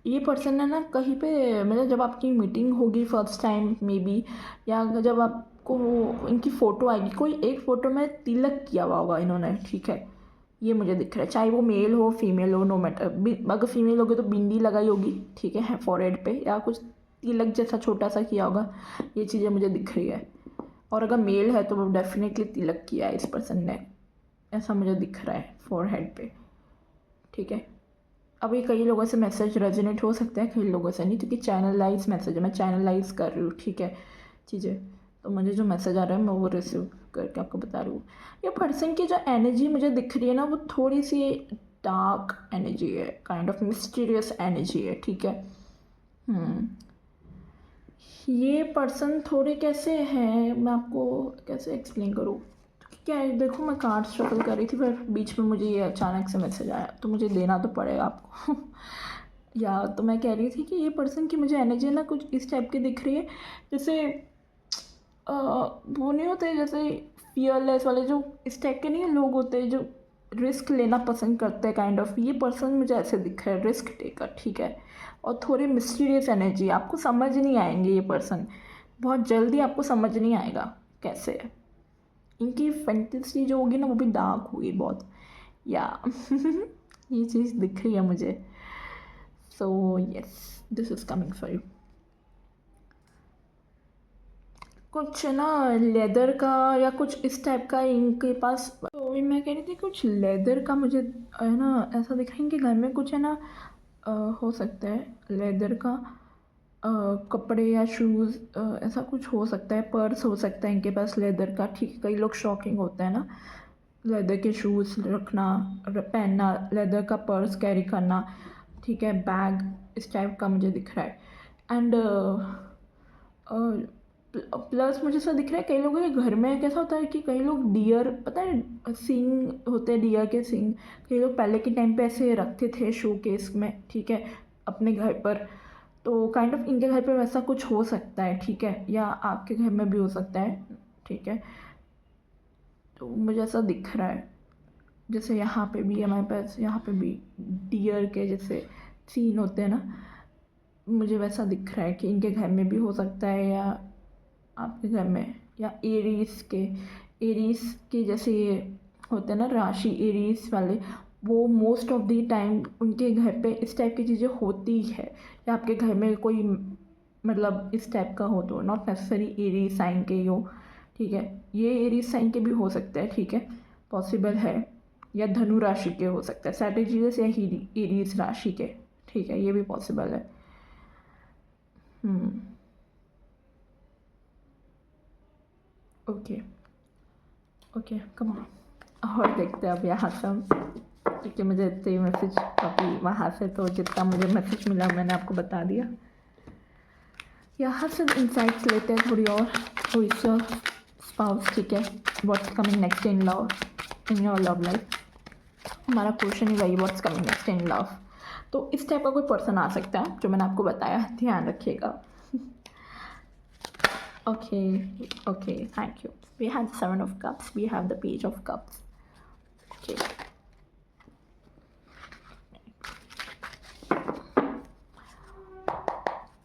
ये पर्सन है ना कहीं पे, मतलब जब आपकी मीटिंग होगी फर्स्ट टाइम मे बी, या जब आपको इनकी फ़ोटो आएगी, कोई एक फ़ोटो में तिलक किया हुआ होगा इन्होंने, ठीक है। ये मुझे दिख रहा है, चाहे वो मेल हो फीमेल हो, नो मैटर। अगर फीमेल होगी तो बिंदी लगाई होगी, ठीक है, फॉरहेड पे, या कुछ तिलक जैसा छोटा सा किया होगा, ये चीज़ें मुझे दिख रही है। और अगर मेल है तो वो डेफिनेटली तिलक किया है इस पर्सन ने, ऐसा मुझे दिख रहा है फॉरहेड पे, ठीक है। अभी कई लोगों से मैसेज रेजोनेट हो सकता है, कई लोगों से नहीं, क्योंकि चैनलाइज मैसेज है, मैं चैनलाइज कर रही हूँ, ठीक है चीज़ें। तो मुझे जो मैसेज आ रहा है मैं वो रिसीव करके आपको बता रही हूँ। ये पर्सन की जो एनर्जी मुझे दिख रही है ना, वो थोड़ी सी डार्क एनर्जी है, काइंड ऑफ मिस्टीरियस एनर्जी है, ठीक है। ये पर्सन थोड़े कैसे हैं, मैं आपको कैसे एक्सप्लेन करूँ, क्या है, देखो मैं कार्ड शफल कर रही थी, पर बीच में मुझे ये अचानक से मैसेज आया, तो मुझे देना तो पड़ेगा आपको। या तो मैं कह रही थी कि ये पर्सन की मुझे एनर्जी ना कुछ इस टाइप की दिख रही है, जैसे वो नहीं होते जैसे फियरलेस वाले, जो इस टाइप के नहीं लोग होते जो रिस्क लेना पसंद करते हैं, काइंड ऑफ। ये पर्सन मुझे ऐसे दिख रहा है, रिस्क टेकर, ठीक है। और थोड़ी मिस्टीरियस एनर्जी, आपको समझ नहीं आएंगे ये पर्सन, बहुत जल्दी आपको समझ नहीं आएगा कैसे है। इनकी फैंटेसी जो होगी ना वो भी डार्क होगी बहुत, या ये चीज़ दिख रही है मुझे। So yes, this is coming for you. कुछ ना लेदर का या कुछ इस टाइप का इनके पास, तो मैं कह रही थी कुछ लेदर का मुझे है ना, ऐसा दिख रहा है इनके घर में कुछ है ना, हो सकता है लेदर का कपड़े या शूज़, ऐसा कुछ हो सकता है, पर्स हो सकता है इनके पास लेदर का, ठीक है। कई लोग शॉकिंग होता है ना, लेदर के शूज़ रखना, पहनना, लेदर का पर्स कैरी करना, ठीक है, बैग, इस टाइप का मुझे दिख रहा है। एंड प्लस मुझे ऐसा दिख रहा है कई लोगों के घर में कैसा होता है कि कई लोग डियर, पता है सींग होते हैं, डियर के सींग, कई लोग पहले के टाइम पे ऐसे रखते थे शोकेस में, ठीक है, अपने घर पर। तो काइंड ऑफ इनके घर पे वैसा कुछ हो सकता है, ठीक है, या आपके घर में भी हो सकता है, ठीक है। तो मुझे ऐसा दिख रहा है, जैसे यहाँ पे भी हमारे पास, यहाँ पे भी डियर के जैसे सीन होते हैं ना, मुझे वैसा दिख रहा है कि इनके घर में भी हो सकता है, या आपके घर में, या एरीज के जैसे ये होते हैं ना राशि, एरीज वाले, वो मोस्ट ऑफ द टाइम उनके घर पे इस टाइप की चीज़ें होती है। या आपके घर में कोई मतलब इस टाइप का हो, तो नॉट नेसेसरी एरीज साइन के ही हो, ठीक है, ये एरीज साइन के भी हो सकता है, ठीक है, पॉसिबल है। या धनु राशि के हो सकता है, सैजिटेरियस या एरीज राशि के, ठीक है, ये भी पॉसिबल है। Okay okay, come on. और देखते हैं अब यहाँ से हम, क्योंकि मुझे इतने ही मैसेज अभी वहाँ से, तो जितना मुझे मैसेज मिला मैंने आपको बता दिया। यहाँ से इंसाइट्स लेते हैं थोड़ी और। तो इस स्पाउस, ठीक है, what's coming next in love, in your love life. हमारा क्वेश्चन ही वही, what's coming next in love. तो इस टाइप का कोई पर्सन आ सकता है जो मैंने आपको बताया, ध्यान रखिएगा। Okay, thank you. We have the Seven of Cups, we have the Page of Cups. Okay.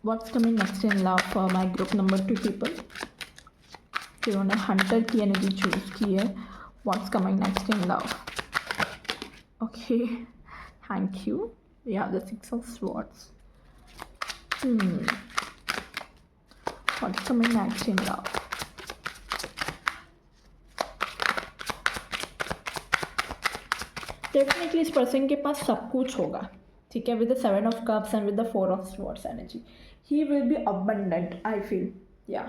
What's coming next in love for my group number 2 people? जिन्होंने हंटर की एनर्जी चूज की है, what's coming next in love? Okay, thank you. We have the Six of Swords. What's coming next in love? Definitely इस person के पास सब कुछ होगा, ठीक है, with the 7 of cups and with the 4 of swords energy, he will be abundant, I feel, या।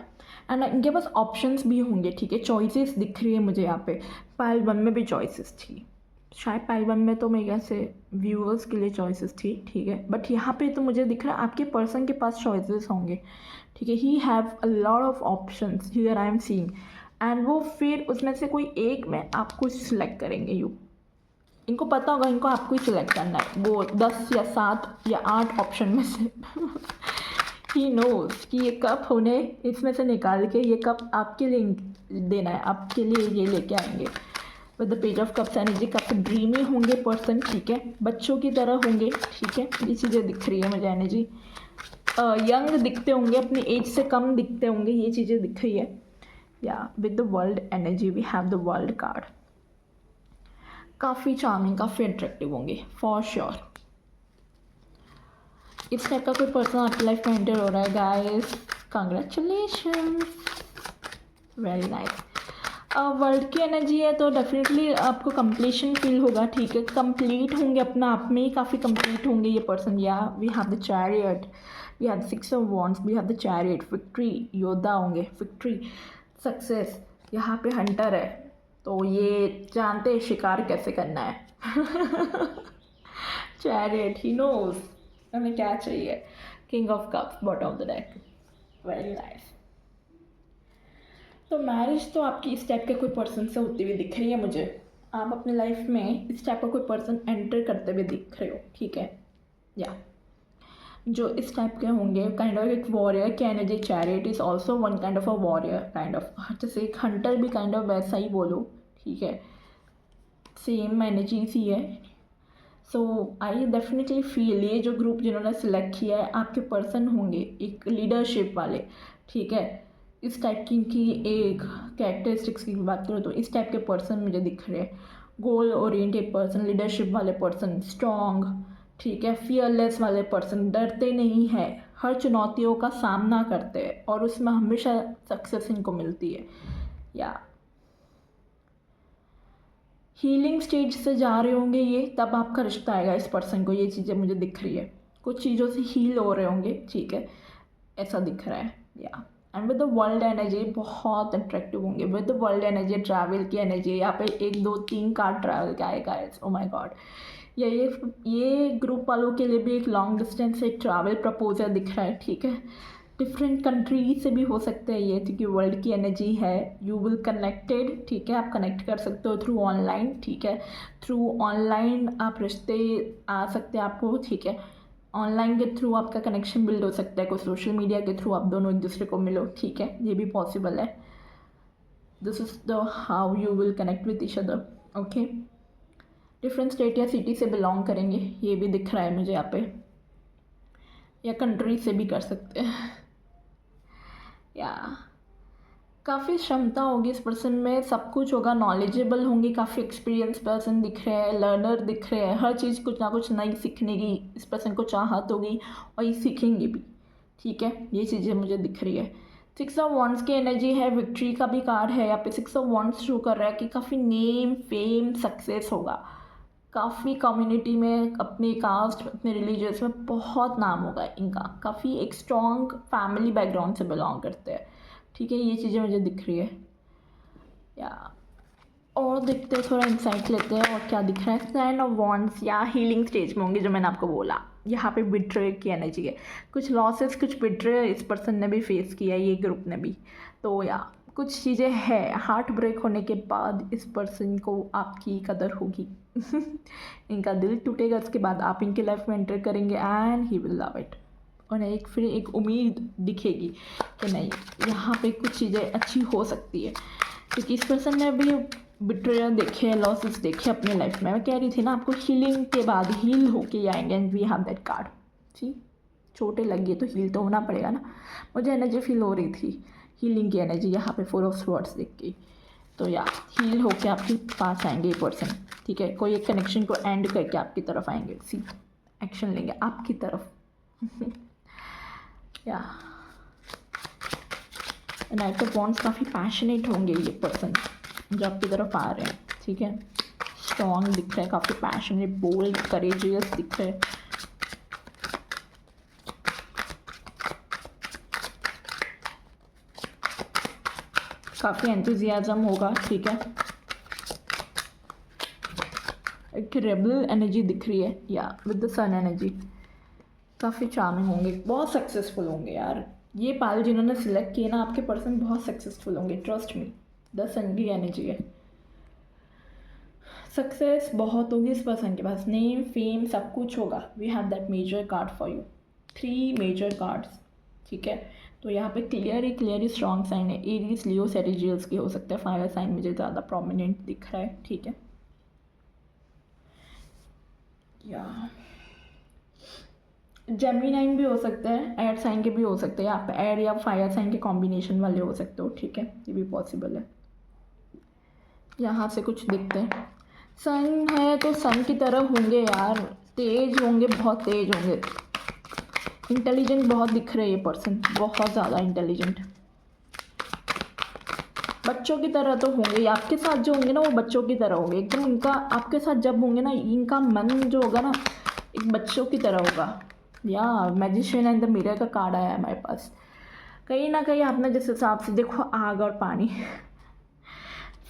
And इनके पास options भी होंगे, ठीक है, चॉइसेस दिख रही है मुझे यहाँ पे। पाइल 1 में भी चॉइसेस थी, शायद पाइल 1 में तो मेरे ख्याल से व्यूअर्स के लिए चॉइसेस थी, ठीक है, बट यहाँ पे तो मुझे दिख रहा है आपके पर्सन के पास चॉइसेस होंगे, ठीक है, he have a lot of options here I am seeing. And वो फिर उसमें से कोई एक में आपको सिलेक्ट करेंगे, इनको पता होगा इनको आपको ही सिलेक्ट करना है, वो 10 या 7 या 8 ऑप्शन में से। ही नोज कि ये कप उन्हें इसमें से निकाल के ये कप आपके लिए देना है, आपके लिए ये लेके आएंगे। With the page of cups energy, काफ़ी ड्रीमी होंगे पर्सन, ठीक है, बच्चों की तरह होंगे, ठीक है, ये चीज़ें दिख रही है मुझे एनर्जी। यंग दिखते होंगे, अपनी एज से कम दिखते होंगे, ये चीज़ें दिख रही है। या with the world energy we have the world card, काफ़ी चार्मिंग, काफ़ी अट्रैक्टिव होंगे फॉर श्योर। इस टाइप का कोई पर्सन आपकी लाइफ में एंटर हो रहा है guys, congratulations, very nice. World की एनर्जी है तो डेफिनेटली आपको कंप्लीशन फील होगा, ठीक है, कंप्लीट होंगे, अपना आप में ही काफ़ी कंप्लीट होंगे ये पर्सन। या we have the chariot, we have the 6 of wands, we have the chariot, victory, योद्धा होंगे, विक्ट्री, सक्सेस। यहाँ पे हंटर है तो ये जानते हैं शिकार कैसे करना है। चैरियट, ही नोज हमें क्या चाहिए। King of cups, bottom of the deck, very nice. तो मैरिज तो आपकी इस टाइप के कोई पर्सन से होती हुई दिख रही है मुझे, आप अपने लाइफ में इस टाइप का कोई पर्सन एंटर करते हुए दिख रहे हो, ठीक है, या जो इस टाइप के होंगे, काइंड ऑफ एक वॉरियर की energy. Chariot is also one kind of a warrior, kind of जैसे एक हंटर भी काइंड ऑफ वैसा ही बोलो, ठीक है, सेम एनर्जीज ही है। सो आई डेफिनेटली फील ये जो ग्रुप जिन्होंने सिलेक्ट किया है आपके पर्सन होंगे एक लीडरशिप वाले, ठीक है, इस टाइप की एक कैरेक्टरिस्टिक्स की बात करूँ तो इस टाइप के पर्सन मुझे दिख रहे हैं। गोल ओरिएंटेड पर्सन, लीडरशिप वाले पर्सन, स्ट्रॉन्ग, ठीक है, फियरलेस वाले पर्सन, डरते नहीं हैं, हर चुनौतियों का सामना करते हैं और उसमें हमेशा सक्सेस इनको मिलती है। या हीलिंग स्टेज से जा रहे होंगे ये, तब आपका रिश्ता आएगा इस पर्सन को, ये चीज़ें मुझे दिख रही है, कुछ चीज़ों से हील हो रहे होंगे, ठीक है, ऐसा दिख रहा है। या and with the world energy बहुत अट्रैक्टिव होंगे, with the world energy, travel की एनर्जी। यहाँ पे 1 2 3 कार्ड ट्रैवल का आएगा। ओ माय गॉड, ये ग्रुप वालों के लिए भी एक लॉन्ग डिस्टेंस से ट्रैवल प्रपोजल दिख रहा है, ठीक है। डिफरेंट कंट्री से भी हो सकते हैं ये, क्योंकि वर्ल्ड की एनर्जी है। यू विल कनेक्टेड, ठीक है, आप कनेक्ट कर सकते हो थ्रू ऑनलाइन, ठीक है। थ्रू ऑनलाइन आप रिश्ते आ सकते हैं आपको, ठीक है। ऑनलाइन के थ्रू आपका कनेक्शन बिल्ड हो सकता है, कोई सोशल मीडिया के थ्रू आप दोनों एक दूसरे को मिलो, ठीक है, ये भी पॉसिबल है। This is the how you will connect with each other, okay. Different state या सिटी से बिलोंग करेंगे, ये भी दिख रहा है मुझे यहाँ पे, या कंट्री से भी कर सकते हैं। या काफ़ी क्षमता होगी इस पर्सन में, सब कुछ होगा, नॉलेजेबल होंगे, काफ़ी एक्सपीरियंस पर्सन दिख रहे हैं, लर्नर दिख रहे हैं, हर चीज़ कुछ ना कुछ नई सीखने की इस पर्सन को चाहत होगी और ये सीखेंगे भी, ठीक है। ये चीज़ें मुझे दिख रही है। 6 ऑफ वॉन्ड्स की एनर्जी है, विक्ट्री का भी कार्ड है यहाँ पे। 6 ऑफ वॉन्ड्स शो कर रहा है कि काफ़ी नेम फेम सक्सेस होगा, काफ़ी कम्युनिटी में, अपने कास्ट, अपने रिलीजियस में बहुत नाम होगा इनका, काफ़ी एक स्ट्रॉन्ग फैमिली बैकग्राउंड से बिलोंग करते हैं, ठीक है। ये चीज़ें मुझे दिख रही है। या और देखते हैं, थोड़ा इंसाइट लेते हैं और क्या दिख रहा है। 9 ऑफ वॉन्ड्स या हीलिंग स्टेज में होंगे, जो मैंने आपको बोला। यहाँ पे बिट्रे की एनर्जी है, कुछ लॉसेस, कुछ बिट्रे इस पर्सन ने भी फेस किया है, ये ग्रुप ने भी। तो या कुछ चीज़ें हैं, हार्ट ब्रेक होने के बाद इस पर्सन को आपकी कदर होगी। इनका दिल टूटेगा, उसके बाद आप इनके लाइफ में एंटर करेंगे and he will love it. और फिर एक उम्मीद दिखेगी कि नहीं, यहाँ पे कुछ चीज़ें अच्छी हो सकती है, क्योंकि इस पर्सन ने भी बिट्रेयल देखे, लॉसेस देखे अपनी लाइफ में। मैं कह रही थी ना आपको, हीलिंग के बाद हील होके आएंगे and we have that card. ठीक, चोटें लगी तो हील तो होना पड़ेगा ना। मुझे एनर्जी फील हो रही थी, हीलिंग की एनर्जी यहाँ पे 4 ऑफ स्वॉर्ड्स देख के। तो या हील होके आपके पास आएंगे ये पर्सन, ठीक है। कोई एक कनेक्शन को एंड करके आपकी तरफ आएंगे, सी एक्शन लेंगे आपकी तरफ। या नाइट ऑफ वॉन्ड्स, काफ़ी पैशनेट होंगे ये पर्सन जो आपकी तरफ आ रहे हैं, ठीक है। स्ट्रॉन्ग दिख रहा है, काफ़ी पैशनेट, बोल्ड, करेजियस दिख रहे हैं। काफ़ी एंथुजियाज्म होगा, ठीक है। एक रेबल एनर्जी दिख रही है, या विद द सन एनर्जी। काफ़ी चार्मिंग होंगे, बहुत सक्सेसफुल होंगे यार। ये पाल जिन्होंने सिलेक्ट किए ना, आपके पर्सन बहुत सक्सेसफुल होंगे, ट्रस्ट मी। द सन की एनर्जी है, सक्सेस बहुत होगी इस पर्सन के पास, नेम फेम सब कुछ होगा। We have that major card for you, 3 major cards, ठीक है। तो यहाँ पे क्लियर स्ट्रॉन्ग साइन है, एरीज, लियो, सेजिटेरियस की हो सकता है। फायर साइन मुझे ज़्यादा प्रोमिनेंट दिख रहा है, ठीक है। या जेमिनाइन भी हो सकता है, एयर साइन के भी हो सकते हैं, यहाँ पे एयर या फायर साइन के कॉम्बिनेशन वाले हो सकते हो, ठीक है, ये भी पॉसिबल है। यहाँ से कुछ दिखते हैं, सन है तो सन की तरह होंगे यार, तेज होंगे, बहुत तेज होंगे, इंटेलिजेंट बहुत दिख रहे हैं ये पर्सन, बहुत ज़्यादा इंटेलिजेंट। बच्चों की तरह तो होंगे, आपके साथ जो होंगे ना वो बच्चों की तरह होंगे एकदम। इनका आपके साथ जब होंगे ना, इनका मन जो होगा ना एक बच्चों की तरह होगा। या मैजिशियन एंड द मिरर का कार्ड आया है हमारे पास। कहीं ना कहीं आपने जिस हिसाब से देखो, आग और पानी,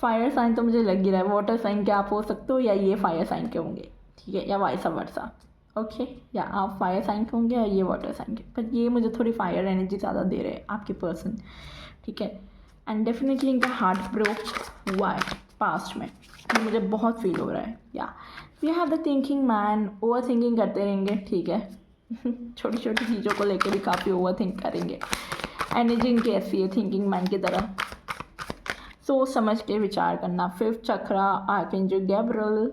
फायर साइन तो मुझे लग ही रहा है, वाटर साइन के आप हो सकते हो, या ये फायर साइन के होंगे, ठीक है, या वाइस वर्सा, ओके। या आप फायर साइन के होंगे या ये वाटर साइन के, पर ये मुझे थोड़ी फायर एनर्जी ज़्यादा दे रहे हैं आपके पर्सन, ठीक है। एंड डेफिनेटली इनका हार्ट ब्रेक हुआ है पास्ट में, ये मुझे बहुत फील हो रहा है। या we have the thinking man, overthinking करते रहेंगे, ठीक है। छोटी छोटी चीज़ों को लेकर भी काफ़ी ओवर थिंक करेंगे। एनर्जी इनकी ऐसी है, थिंकिंग मैन की तरह, सोच समझ के विचार करना। 5th चक्रा आर्कएंजल गैब्रियल,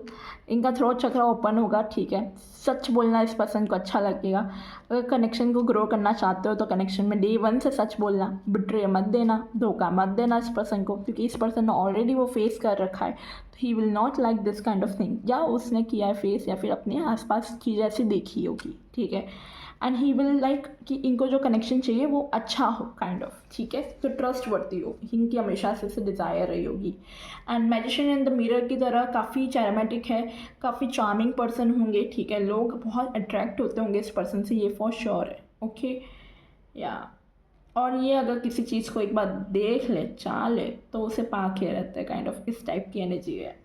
इनका थ्रोट चक्रा ओपन होगा, ठीक है। सच बोलना इस पर्सन को अच्छा लगेगा। अगर कनेक्शन को ग्रो करना चाहते हो तो कनेक्शन में डे 1 से सच बोलना, बिट्रे मत देना, धोखा मत देना इस पर्सन को, क्योंकि इस पर्सन ने ऑलरेडी वो फेस कर रखा है, तो he will not like this kind of thing, या उसने किया है फेस, या फिर अपने आसपास चीज़ ऐसी देखी होगी, ठीक है। एंड ही विल लाइक कि इनको जो कनेक्शन चाहिए वो अच्छा हो, काइंड ऑफ, ठीक है, तो ट्रस्ट वर्दी हो, इनकी हमेशा से डिज़ायर रही होगी। And magician in the mirror की तरह काफ़ी चैरिमेटिक है, काफ़ी चार्मिंग पर्सन होंगे, ठीक है। लोग बहुत अट्रैक्ट होते होंगे इस पर्सन से, ये फॉर श्योर है, ओके। या और ये अगर किसी चीज़ को एक बार देख ले, चाह ले, तो उसे पा के रहते हैं, काइंड ऑफ इस टाइप की एनर्जी है।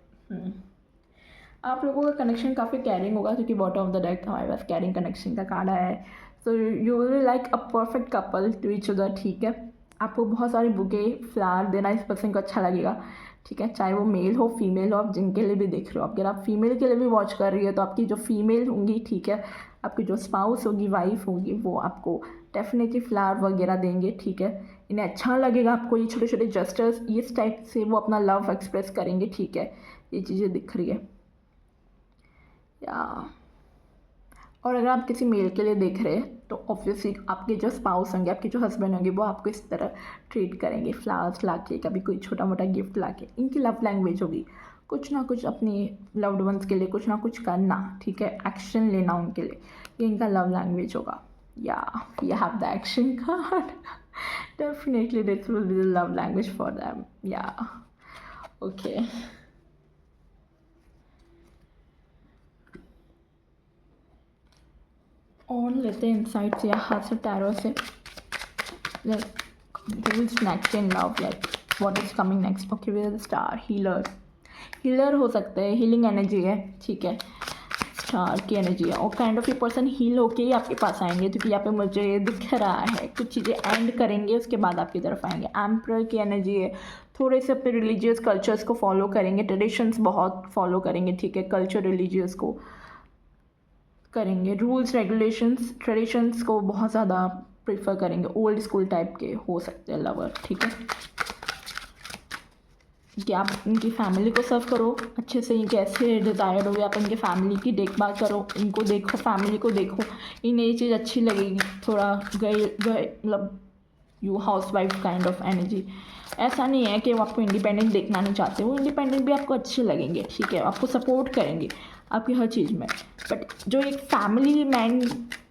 आप लोगों का कनेक्शन काफ़ी कैरिंग होगा, क्योंकि बॉटम ऑफ द डेक हमारे पास कैरिंग कनेक्शन का कार्ड आया है। So you will like a perfect couple to each other, ठीक है। आपको बहुत सारे बुके फ्लावर देना इस पर्सन को अच्छा लगेगा, ठीक है, चाहे वो मेल हो फीमेल हो। आप जिनके लिए भी देख रहे हो, अगर आप फीमेल के लिए भी वॉच कर रही है, तो आपकी जो फीमेल होंगी, ठीक है, आपकी जो स्पाउस होगी, वाइफ होगी, वो आपको डेफिनेटली फ्लावर वगैरह देंगे, ठीक है। इन्हें अच्छा लगेगा आपको ये छोटे छोटे जस्टर्स, इस टाइप से वो अपना लव एक्सप्रेस करेंगे, ठीक है। ये चीज़ें दिख रही है या। और अगर आप किसी मेल के लिए देख रहे हैं, तो ऑब्वियसली आपके जो स्पाउस होंगे, आपके जो हस्बैंड होंगे, वो आपको इस तरह ट्रीट करेंगे, फ्लावर्स लाके, कभी कोई छोटा मोटा गिफ्ट लाके। इनकी लव लैंग्वेज होगी कुछ ना कुछ अपनी लव्ड वंस के लिए कुछ ना कुछ करना, ठीक है, एक्शन लेना उनके लिए, ये इनका लव लैंग्वेज होगा। या you have the action card, definitely this will be the love language for them, या ओके। और लेते हैं इंसाइट्स यहाँ से टैरो से, like who's next in love, like what is coming next. Okay, we are the star healer हो सकते हैं, हीलिंग एनर्जी है, ठीक है, स्टार की एनर्जी है। और काइंड ऑफ ये पर्सन हील होके ही आपके पास आएंगे, क्योंकि यहाँ पे मुझे दिख रहा है कुछ चीज़ें एंड करेंगे, उसके बाद आपकी तरफ आएंगे। एम्परर की एनर्जी है, थोड़े से अपने रिलीजियस कल्चर्स को फॉलो करेंगे, ट्रेडिशंस बहुत फॉलो करेंगे, ठीक है, कल्चर रिलीजियस को करेंगे, रूल्स रेगुलेशंस ट्रेडिशंस को बहुत ज़्यादा प्रेफर करेंगे, ओल्ड स्कूल टाइप के हो सकते हैं लवर, ठीक है। कि आप इनकी फैमिली को सर्व करो अच्छे से, ये कैसे डिज़ायर्ड हो, आप इनके फैमिली की देखभाल करो, इनको देखो, फैमिली को देखो, इन्हें ये चीज़ अच्छी लगेगी। थोड़ा गए मतलब you house wife kind of energy. ऐसा नहीं है कि वो आपको इंडिपेंडेंट देखना नहीं चाहते, वो इंडिपेंडेंट भी आपको अच्छे लगेंगे, ठीक है, आपको सपोर्ट करेंगे आपकी हर चीज़ में। बट जो एक फैमिली मैन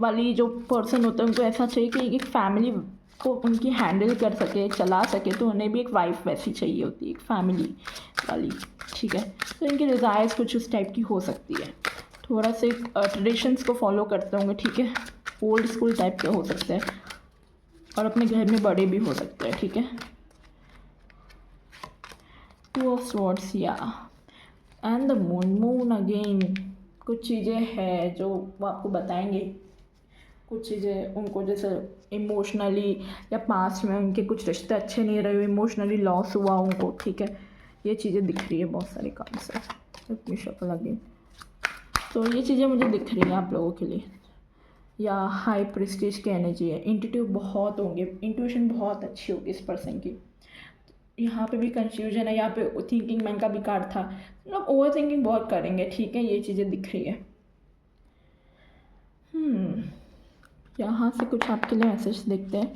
वाली जो पर्सन होता है, उनको ऐसा चाहिए कि एक फैमिली को उनकी हैंडल कर सके, चला सके, तो उन्हें भी एक वाइफ वैसी चाहिए होती है, एक फैमिली वाली, ठीक है। तो इनके डिज़ायर्स कुछ उस टाइप की हो सकती है, थोड़ा से ट्रेडिशंस को फॉलो करते होंगे, ठीक है, ओल्ड स्कूल टाइप के हो सकते हैं, और अपने घर में बड़े भी हो सकते हैं, ठीक है। टू ऑफ स्वॉर्ड्स या एंड द मून अगेन, कुछ चीज़ें हैं जो वो आपको बताएंगे, कुछ चीज़ें उनको जैसे इमोशनली या पास्ट में उनके कुछ रिश्ते अच्छे नहीं रहे, इमोशनली लॉस हुआ उनको, ठीक है, ये चीज़ें दिख रही है बहुत सारे काम से। अपनी शक्ल अगेन, तो ये चीज़ें मुझे दिख रही हैं आप लोगों के लिए। या हाई प्रेस्टीज की एनर्जी है, इंट्यूटिव बहुत होंगे, इंट्यूशन बहुत अच्छी होगी इस पर्सन की। यहाँ पे भी कंफ्यूजन है, यहाँ पे थिंकिंग मैन का भी कार्ड था, मतलब ओवर थिंकिंग बहुत करेंगे, ठीक है, ये चीज़ें दिख रही है। यहाँ से कुछ आपके लिए मैसेज देखते हैं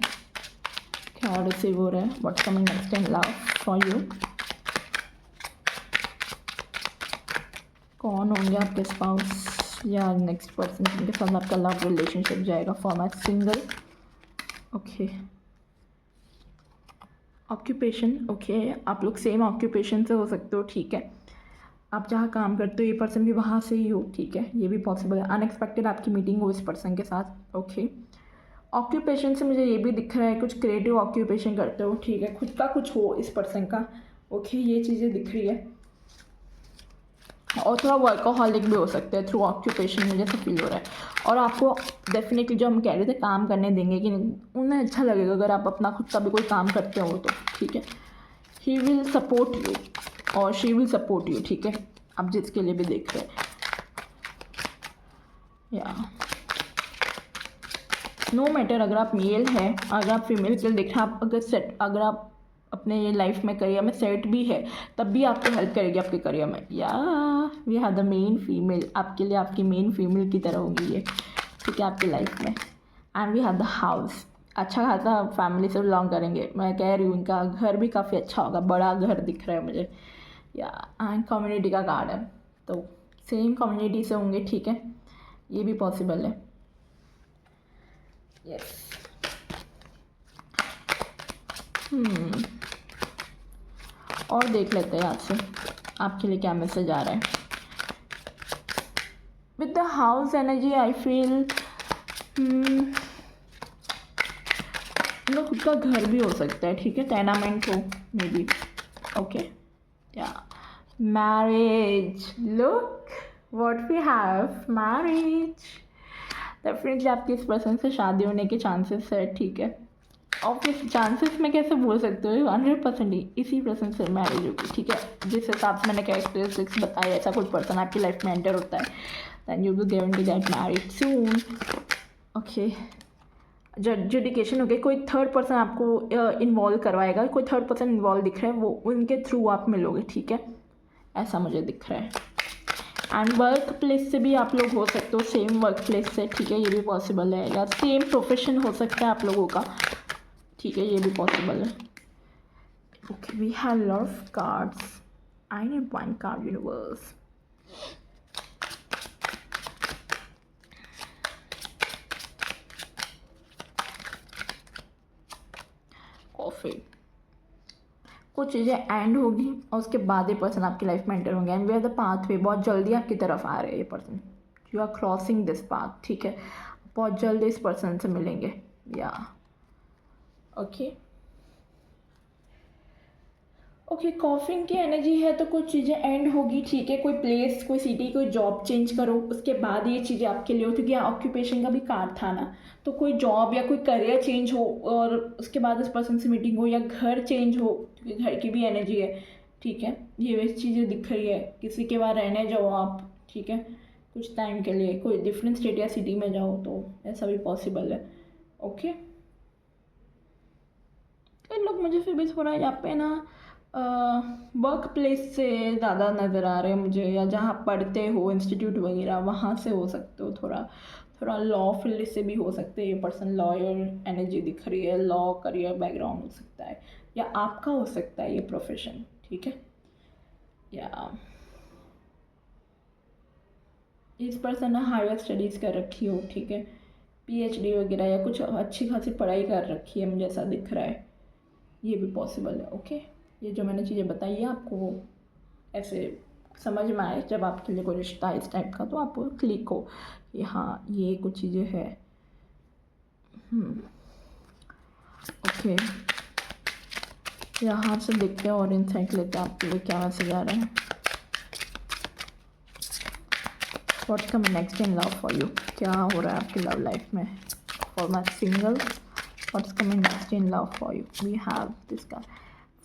क्या रिसीव हो रहा है, what's coming next in love for you. कौन होंगे आपके स्पाउस या नेक्स्ट पर्सन जिनके साथ आपका लव रिलेशनशिप जाएगा for my single. Okay, occupation, okay, आप लोग सेम ऑक्यूपेशन से हो सकते हो, ठीक है, आप जहाँ काम करते हो ये पर्सन भी वहाँ से ही हो, ठीक है, ये भी पॉसिबल है। अनएक्सपेक्टेड आपकी मीटिंग हो इस पर्सन के साथ, ओके। ऑक्यूपेशन से मुझे ये भी दिख रहा है कुछ क्रिएटिव ऑक्यूपेशन करते हो, ठीक है, खुद का कुछ हो इस पर्सन का, ओके, ये चीज़ें दिख रही है। और थोड़ा वर्कोहॉलिक भी हो सकते हैं थ्रू ऑक्यूपेशन, मुझे ऐसा फील हो रहा है। और आपको डेफिनेटली जो हम कह रहे थे काम करने देंगे कि उन्हें अच्छा लगेगा अगर आप अपना खुद का भी कोई काम करते हो तो, ठीक है। ही विल सपोर्ट यू और शी विल सपोर्ट यू, ठीक है, आप जिसके लिए भी देख रहे हैं। या नो मैटर अगर आप मेल है, अगर आप फीमेल के लिए देख रहे हैं, आप अगर आप अपने लाइफ में करियर में सेट भी है, तब भी आपको हेल्प करेगी आपके करियर में। या we have the men female, आपके लिए आपकी मेन फीमेल की तरह होगी ये, ठीक है, आपकी लाइफ में। And we have the house, अच्छा खासा फैमिली से बिलोंग करेंगे, मैं कह रही हूँ इनका घर भी काफ़ी अच्छा होगा, बड़ा घर दिख रहा है मुझे। या एंड कम्युनिटी का कार्ड है, तो सेम कम्युनिटी से होंगे, ठीक है, ये भी पॉसिबल है। यस, और देख लेते हैं आपसे आपके लिए क्या मैसेज आ रहा है। With the house energy I feel उनका खुद का घर भी हो सकता है, ठीक है, टेनामेंट हो मे बी। ओके, या marriage, look what we have, marriage. Definitely आपकी इस पर्सन से शादी होने के चांसेस है, ठीक है। ऑब्वियस चांसेस में कैसे बोल सकते हो, 100% ही इसी पर्सन से मैरिज होगी, ठीक है। जिस हिसाब से मैंने कैरेक्टरिस्टिक्स बताई, ऐसा कोई पर्सन आपकी लाइफ में एंटर होता है, then you will get get married soon. Okay, जुडिकेशन हो गया, कोई थर्ड पर्सन आपको इन्वॉल्व करवाएगा, कोई थर्ड पर्सन इन्वॉल्व दिख रहा है, वो उनके थ्रू आप मिलोगे, ठीक है, ऐसा मुझे दिख रहा है। एंड वर्क प्लेस से भी आप लोग हो सकते हो, सेम वर्क प्लेस से, ठीक है, ये भी पॉसिबल है, या सेम प्रोफेशन हो सकता है आप लोगों का, ठीक है, ये भी पॉसिबल है। Okay, we have lot of cards, I need one card universe. Coffee, कुछ चीज़ें एंड होगी और उसके बाद ये पर्सन आपकी लाइफ में एंटर होंगे, and we are the path way, बहुत जल्दी आपकी तरफ आ रहे हैं ये person, you are crossing this path, ठीक है, बहुत जल्दी इस पर्सन से मिलेंगे, या ओके। ओके, कॉफिंग की एनर्जी है तो कुछ चीज़ें एंड होगी, ठीक है, कोई प्लेस, कोई सिटी, कोई जॉब चेंज करो, उसके बाद ये चीज़ें आपके लिए हो, क्योंकि ऑक्यूपेशन का भी कार्ड था ना, तो कोई जॉब या कोई करियर चेंज हो और उसके बाद इस पर्सन से मीटिंग हो, या घर चेंज हो, क्योंकि घर की भी एनर्जी है, ठीक है, ये वैसी चीज़ें दिख रही है, किसी के बाद रहने जाओ आप, ठीक है, कुछ टाइम के लिए कोई डिफरेंट स्टेट या सिटी में जाओ, तो ऐसा भी पॉसिबल है। ओके, कई लोग मुझे फिर भी थोड़ा यहाँ पे ना वर्क प्लेस से ज़्यादा नज़र आ रहे हैं मुझे, या जहाँ पढ़ते हो इंस्टीट्यूट वगैरह वहाँ से हो सकते हो, थोड़ा थोड़ा लॉ फील्ड से भी हो सकते हैं ये पर्सन, लॉयर एनर्जी दिख रही है, लॉ करियर बैकग्राउंड हो सकता है, या आपका हो सकता है ये प्रोफेशन, ठीक है, या इस पर्सन ने हायर स्टडीज़ कर रखी हो, ठीक है, पीएचडी वगैरह या कुछ अच्छी खासी पढ़ाई कर रखी है, मुझे ऐसा दिख रहा है, ये भी पॉसिबल है। ओके, ये जो मैंने चीज़ें बताई है आपको वो ऐसे समझ में आए, जब आपके लिए कोई रिश्ता इस टाइप का, तो आपको क्लिक हो कि हाँ ये कुछ चीज़ें हैं। ओके, यहाँ से देखते हैं और इंसाइट लेते हैं आपके लिए क्या मैसेज आ रहा है। What's coming next in love for you, क्या हो रहा है आपकी लव लाइफ में for my single, what's coming next in love for you. We have this का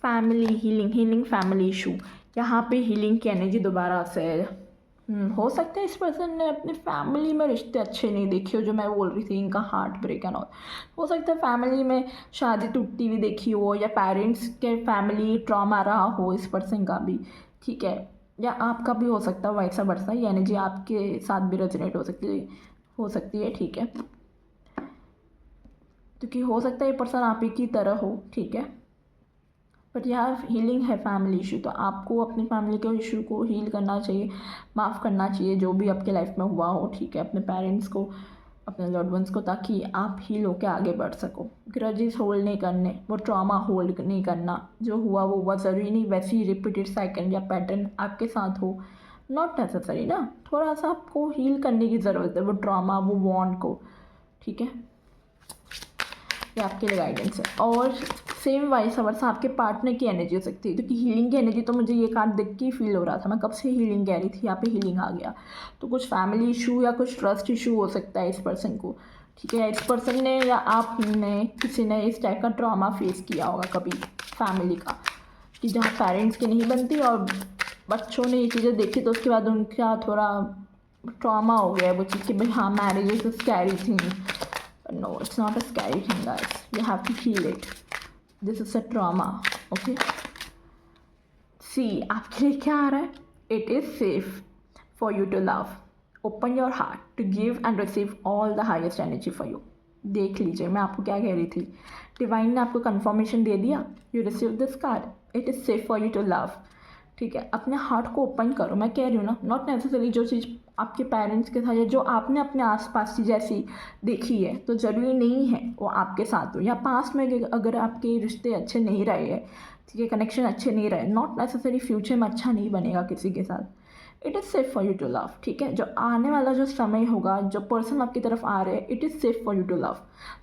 फैमिली हीलिंग फैमिली इशू, यहाँ पे हीलिंग की एनर्जी दोबारा से हो सकता है इस पर्सन ने अपनी फैमिली में रिश्ते अच्छे नहीं देखे हो, जो मैं बोल रही थी, इनका हार्ट ब्रेक एंड ऑल, हो सकता है फैमिली में शादी टूटती हुई देखी हो, या पेरेंट्स के फैमिली ट्रॉमा रहा हो इस पर्सन का भी, ठीक है, या आपका भी हो सकता है वैसा वर्सा, ये एनर्जी आपके साथ भी रेजोनेट हो सकती है, ठीक है, क्योंकि हो सकता है ये पर्सन आप ही की तरह हो, ठीक है, बट यहाँ हीलिंग है फैमिली इशू, तो आपको अपनी फैमिली के इशू को हील करना चाहिए, माफ़ करना चाहिए जो भी आपके लाइफ में हुआ हो, ठीक है, अपने पेरेंट्स को, अपने लव्ड वंस को, ताकि आप हील होकर आगे बढ़ सको। ग्रजेस होल्ड नहीं करने, वो ट्रॉमा होल्ड नहीं करना, जो हुआ वो हुआ, ज़रूरी नहीं वैसे ही रिपीटेड साइकिल या पैटर्न आपके साथ हो, नॉट नेसेसरी ना, थोड़ा सा आपको हील करने की ज़रूरत है वो ट्रॉमा, वो वॉन्ड को, ठीक है, ये आपके लिए गाइडेंस है। और सेम वाइस वर्सा आपके पार्टनर की एनर्जी हो सकती है, क्योंकि हीलिंग की एनर्जी तो मुझे ये कार्ड देख के ही फील हो रहा था, मैं कब से हीलिंग कह रही थी, यहाँ पे हीलिंग आ गया, तो कुछ फैमिली इशू या कुछ ट्रस्ट इशू हो सकता है इस पर्सन को, ठीक है, इस पर्सन ने या आपने किसी ने इस टाइप का ट्रॉमा फेस किया होगा कभी फैमिली का, कि जहाँ पेरेंट्स की नहीं बनती और बच्चों ने ये चीज़ें देखी, तो उसके बाद उनका थोड़ा ट्रॉमा हो गया वो चीज़ कि भाई हाँ marriage is a scary thing. No, it's not a scary thing, guys. You have to heal it. This is a trauma. Okay. See, आपके लिए क्या आ रहा है? It is safe for you to love. Open your heart to give and receive all the highest energy for you. देख लीजिए मैं आपको क्या कह रही थी, डिवाइन ने आपको कंफर्मेशन दे दिया, you receive this card, it is safe for you to love, ठीक है, अपने हार्ट को ओपन करो, मैं कह रही हूँ ना, नॉट नेसेसरी जो चीज़ आपके पेरेंट्स के साथ या जो आपने अपने आसपास की जैसी देखी है, तो ज़रूरी नहीं है वो आपके साथ हो, या पास्ट में अगर आपके रिश्ते अच्छे नहीं रहे हैं, ठीक है, कनेक्शन अच्छे नहीं रहे, नॉट नेसेसरी फ्यूचर में अच्छा नहीं बनेगा किसी के साथ, it is safe for you to love, ठीक है। जो आने वाला जो समय होगा, जो पर्सन आपकी तरफ आ रहे हैं, it is safe for you to love.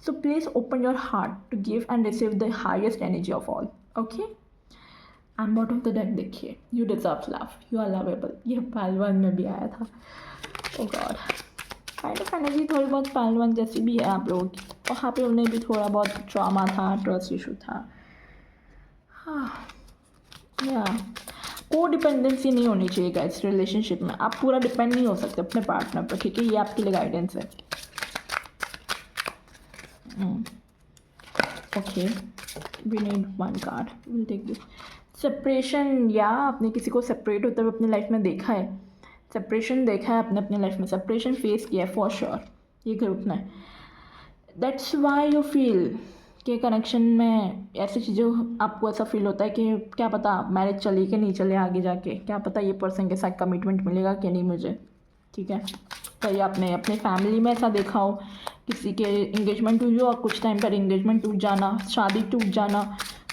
So please open your heart to give and receive the highest energy of all, okay. And bottom of the deck देखिए, you deserve love, you are lovable. ये पहलवान में भी आया था। Oh God, kind of energy थोड़ी बहुत पहलवान जैसी भी है आप लोगों की। वहाँ पे उन्हें भी थोड़ा बहुत ट्रॉमा था, ट्रस्ट इशू था। हाँ या को डिपेंडेंसी नहीं होनी चाहिए गाइस रिलेशनशिप में। आप पूरा डिपेंड नहीं हो सकते अपने पार्टनर पर, ठीक है। ये आपके लिए गाइडेंस है। Okay, we need one card, will take this. Separation, या आपने किसी को सेपरेट होते हुए अपनी लाइफ में देखा है, सेपरेशन देखा है आपने अपनी लाइफ में, सेपरेशन फेस किया है फॉर श्योर ये ग्रुप ने। दैट्स वाई यू फील के कनेक्शन में ऐसी चीज़ें आपको ऐसा फील होता है कि क्या पता मैरिज चले कि नहीं चले आगे जाके, क्या पता ये पर्सन के साथ कमिटमेंट मिलेगा कि नहीं मुझे, ठीक है। कहीं आपने अपने फैमिली में ऐसा देखा हो, किसी के इंगेजमेंट हुई हो और कुछ टाइम पर इंगेजमेंट टूट जाना, शादी टूट जाना,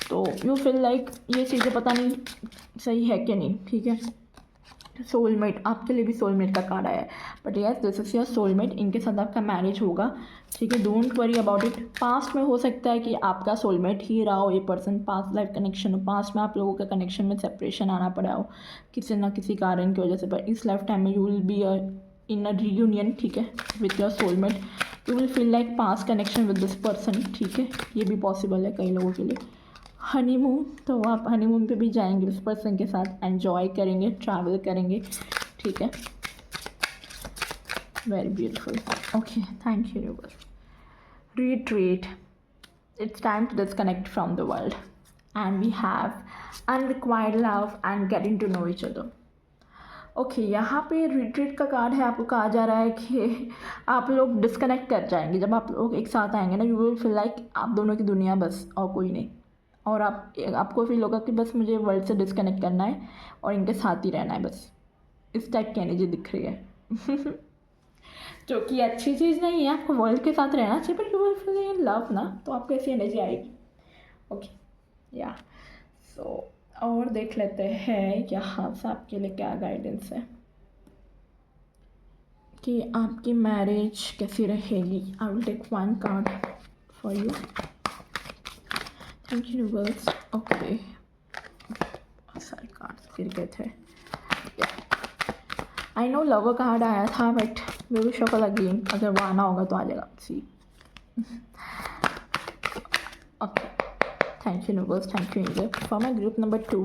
तो यू फील लाइक ये चीज़ें पता नहीं सही है कि नहीं, ठीक है। सोलमेट, आपके लिए भी सोलमेट का कार्ड आया है, but yes this is your soulmate. इनके साथ आपका मैरिज होगा, ठीक है। Don't worry about it. Past में हो सकता है कि आपका सोलमेट ही रहा हो ये पर्सन, पास्ट लाइफ कनेक्शन हो, पास्ट में आप लोगों का कनेक्शन में सेपरेशन आना पड़ा हो किसी ना किसी कारण की वजह से, पर इस लाइफ टाइम में you will be in a reunion, ठीक है, with your soulmate. You will feel like past connection with this person, ठीक है। ये भी पॉसिबल है कई लोगों के लिए। हनीमून, तो आप हनीमून पे भी जाएंगे उस पर्सन के साथ, एंजॉय करेंगे, ट्रैवल करेंगे, ठीक है। Very beautiful, okay, thank you universe. Retreat, it's time to disconnect from the world and we have unrequited love and getting to know each other. Okay यहाँ पे रिट्रीट का कार्ड है, आपको कहा जा रहा है कि आप लोग डिस्कनेक्ट कर जाएंगे। जब आप लोग एक साथ आएंगे ना, यू विल फील लाइक आप दोनों की दुनिया बस और कोई नहीं, और आपको फील होगा कि बस मुझे वर्ल्ड से डिस्कनेक्ट करना है और इनके साथ ही रहना है बस। इस टाइप की एनर्जी दिख रही है जो कि अच्छी चीज़ नहीं है, आपको वर्ल्ड के साथ रहना चाहिए, but you will feel in love ना, तो आपको ऐसी एनर्जी आएगी, ओके या। सो और देख लेते हैं यहाँ से आपके लिए क्या गाइडेंस है कि आपकी मैरिज कैसी रहेगी। I will take one card for you, thank you universe. Okay, सारे कार्ड्स गिर गए थे। आई नो लवर कार्ड आया था, but we will shuffle again, अगर वो आना होगा तो आ जाएगा, see. Okay, thank you universe, thank you angel. For my group number 2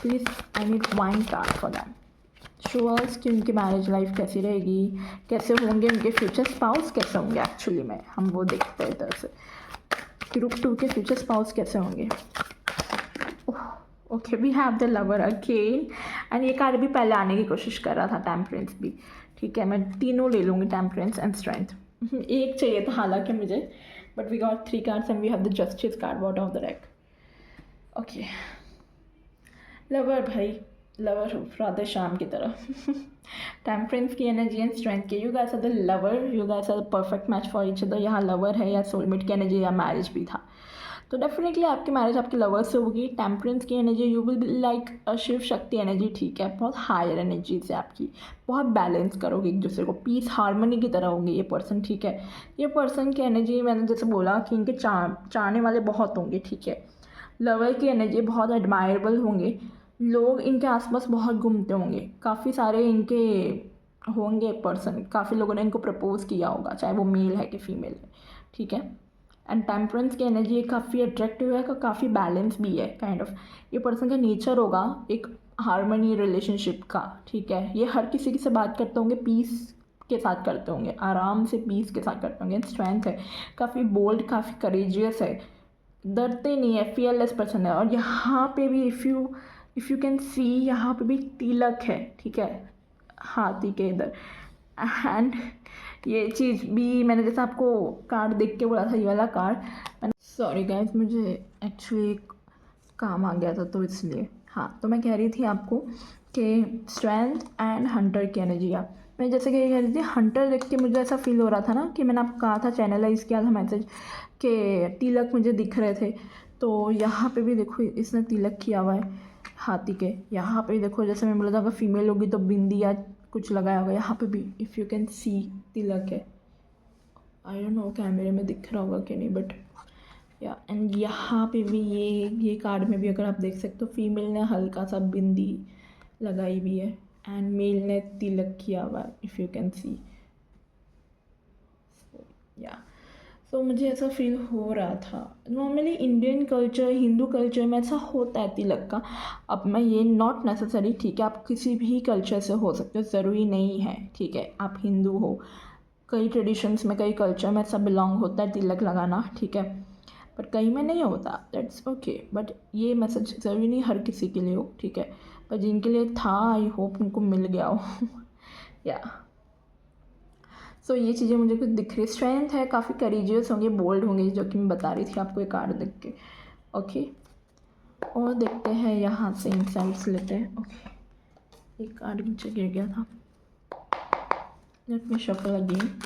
please I need one card for them. Show us कि उनकी मैरिज लाइफ कैसी रहेगी, कैसे होंगे उनके फ्यूचर स्पाउस, कैसे होंगे एक्चुअली में, हम वो देखते हैं इधर से। ग्रुप 2 के फ्यूचर स्पाउस कैसे होंगे। Okay, we have the lover again, and ये कार्ड भी पहले आने की कोशिश कर रहा था, टेम्परेंस भी, ठीक है। मैं तीनों ले लूँगी, टेम्परेंस एंड स्ट्रेंथ। एक चाहिए था हालांकि मुझे, but we got 3 cards and we have the justice card bottom of the deck. Okay, lover भाई, लवर राधे शाम की तरह टेम्परेंस की एनर्जी एंड स्ट्रेंथ की, you guys are the lover, you guys are the perfect match for each other. यहाँ lover है या soulmate की energy या मैरिज भी था, तो डेफिनेटली आपकी मैरिज आपके लवर से होगी। टेम्परेंस की energy, you will be like Shiva Shakti energy, ठीक है, बहुत हायर एनर्जी से आपकी, बहुत बैलेंस करोगे एक दूसरे को, पीस हार्मनी की तरह होंगे ये पर्सन, ठीक है। ये पर्सन की एनर्जी मैंने जैसे बोला कि इनके चाहने वाले बहुत होंगे, ठीक है। लवर की एनर्जी बहुत एडमायरेबल होंगे, लोग इनके आसपास बहुत घूमते होंगे, काफ़ी सारे इनके होंगे पर्सन, काफ़ी लोगों ने इनको प्रपोज किया होगा, चाहे वो मेल है कि फीमेल है, ठीक है। एंड टेम्परेंस की एनर्जी काफ़ी अट्रैक्टिव है, काफ़ी बैलेंस भी है, काइंड ऑफ ये पर्सन का नेचर होगा एक हार्मनी रिलेशनशिप का, ठीक है। ये हर किसी से बात करते होंगे, पीस के साथ करते होंगे, आराम से पीस के साथ करते होंगे। स्ट्रेंथ है, काफ़ी बोल्ड, काफ़ी करेजियस है, डरते नहीं है, फियरलेस पर्सन है। और यहाँ पे भी इफ़ यू कैन सी, यहाँ पे भी तिलक है, ठीक है, हाथी के इधर। एंड ये चीज़ भी मैंने जैसे आपको कार्ड देख के बोला था, ये वाला कार्ड मैंने, सॉरी गाइस मुझे एक्चुअली काम आ गया था तो इसलिए, हाँ। तो मैं कह रही थी आपको कि स्ट्रेंथ एंड हंटर की एनर्जी है। मैं जैसे कि कह रही थी, हंटर देख के मुझे ऐसा फील हो रहा था ना कि मैंने आपको कहा था, चैनलाइज किया था मैसेज कि तिलक मुझे दिख रहे थे, तो यहाँ पे भी देखो इसने तिलक किया हुआ है, हाथी के। यहाँ पे देखो, जैसे मैं बोला था, अगर फीमेल होगी तो बिंदी या कुछ लगाया होगा। यहाँ पे भी इफ़ यू कैन सी तिलक है। आई डोंट नो कैमरे में दिख रहा होगा कि नहीं, बट या एंड यहाँ पे भी ये कार्ड में भी अगर आप देख सकते हो, फीमेल ने हल्का सा बिंदी लगाई हुई है एंड मेल ने तिलक किया हुआ है, इफ़ यू कैन सी। या तो मुझे ऐसा फील हो रहा था। Normally Indian culture, Hindu culture में ऐसा होता है तिलक का। अब मैं ये नॉट नेसेसरी, ठीक है, आप किसी भी कल्चर से हो सकते हो, ज़रूरी नहीं है, ठीक है, आप हिंदू हो। कई ट्रेडिशंस में, कई कल्चर में ऐसा बिलोंग होता है तिलक लगाना, ठीक है, बट कई में नहीं होता, दैट्स ओके। बट ये मैसेज ज़रूरी नहीं हर किसी के लिए हो, ठीक है, पर जिनके लिए था आई होप उनको मिल गया हो। या सो ये चीज़ें मुझे कुछ दिख रही। स्ट्रेंथ है, काफ़ी करेजियस होंगे, बोल्ड होंगे, जो कि मैं बता रही थी आपको ये कार्ड देख के। ओके, और देखते हैं यहाँ से इंसाइट्स लेते हैं। ओके, एक कार्ड नीचे गिर गया था, लेट मी शफल अगेन।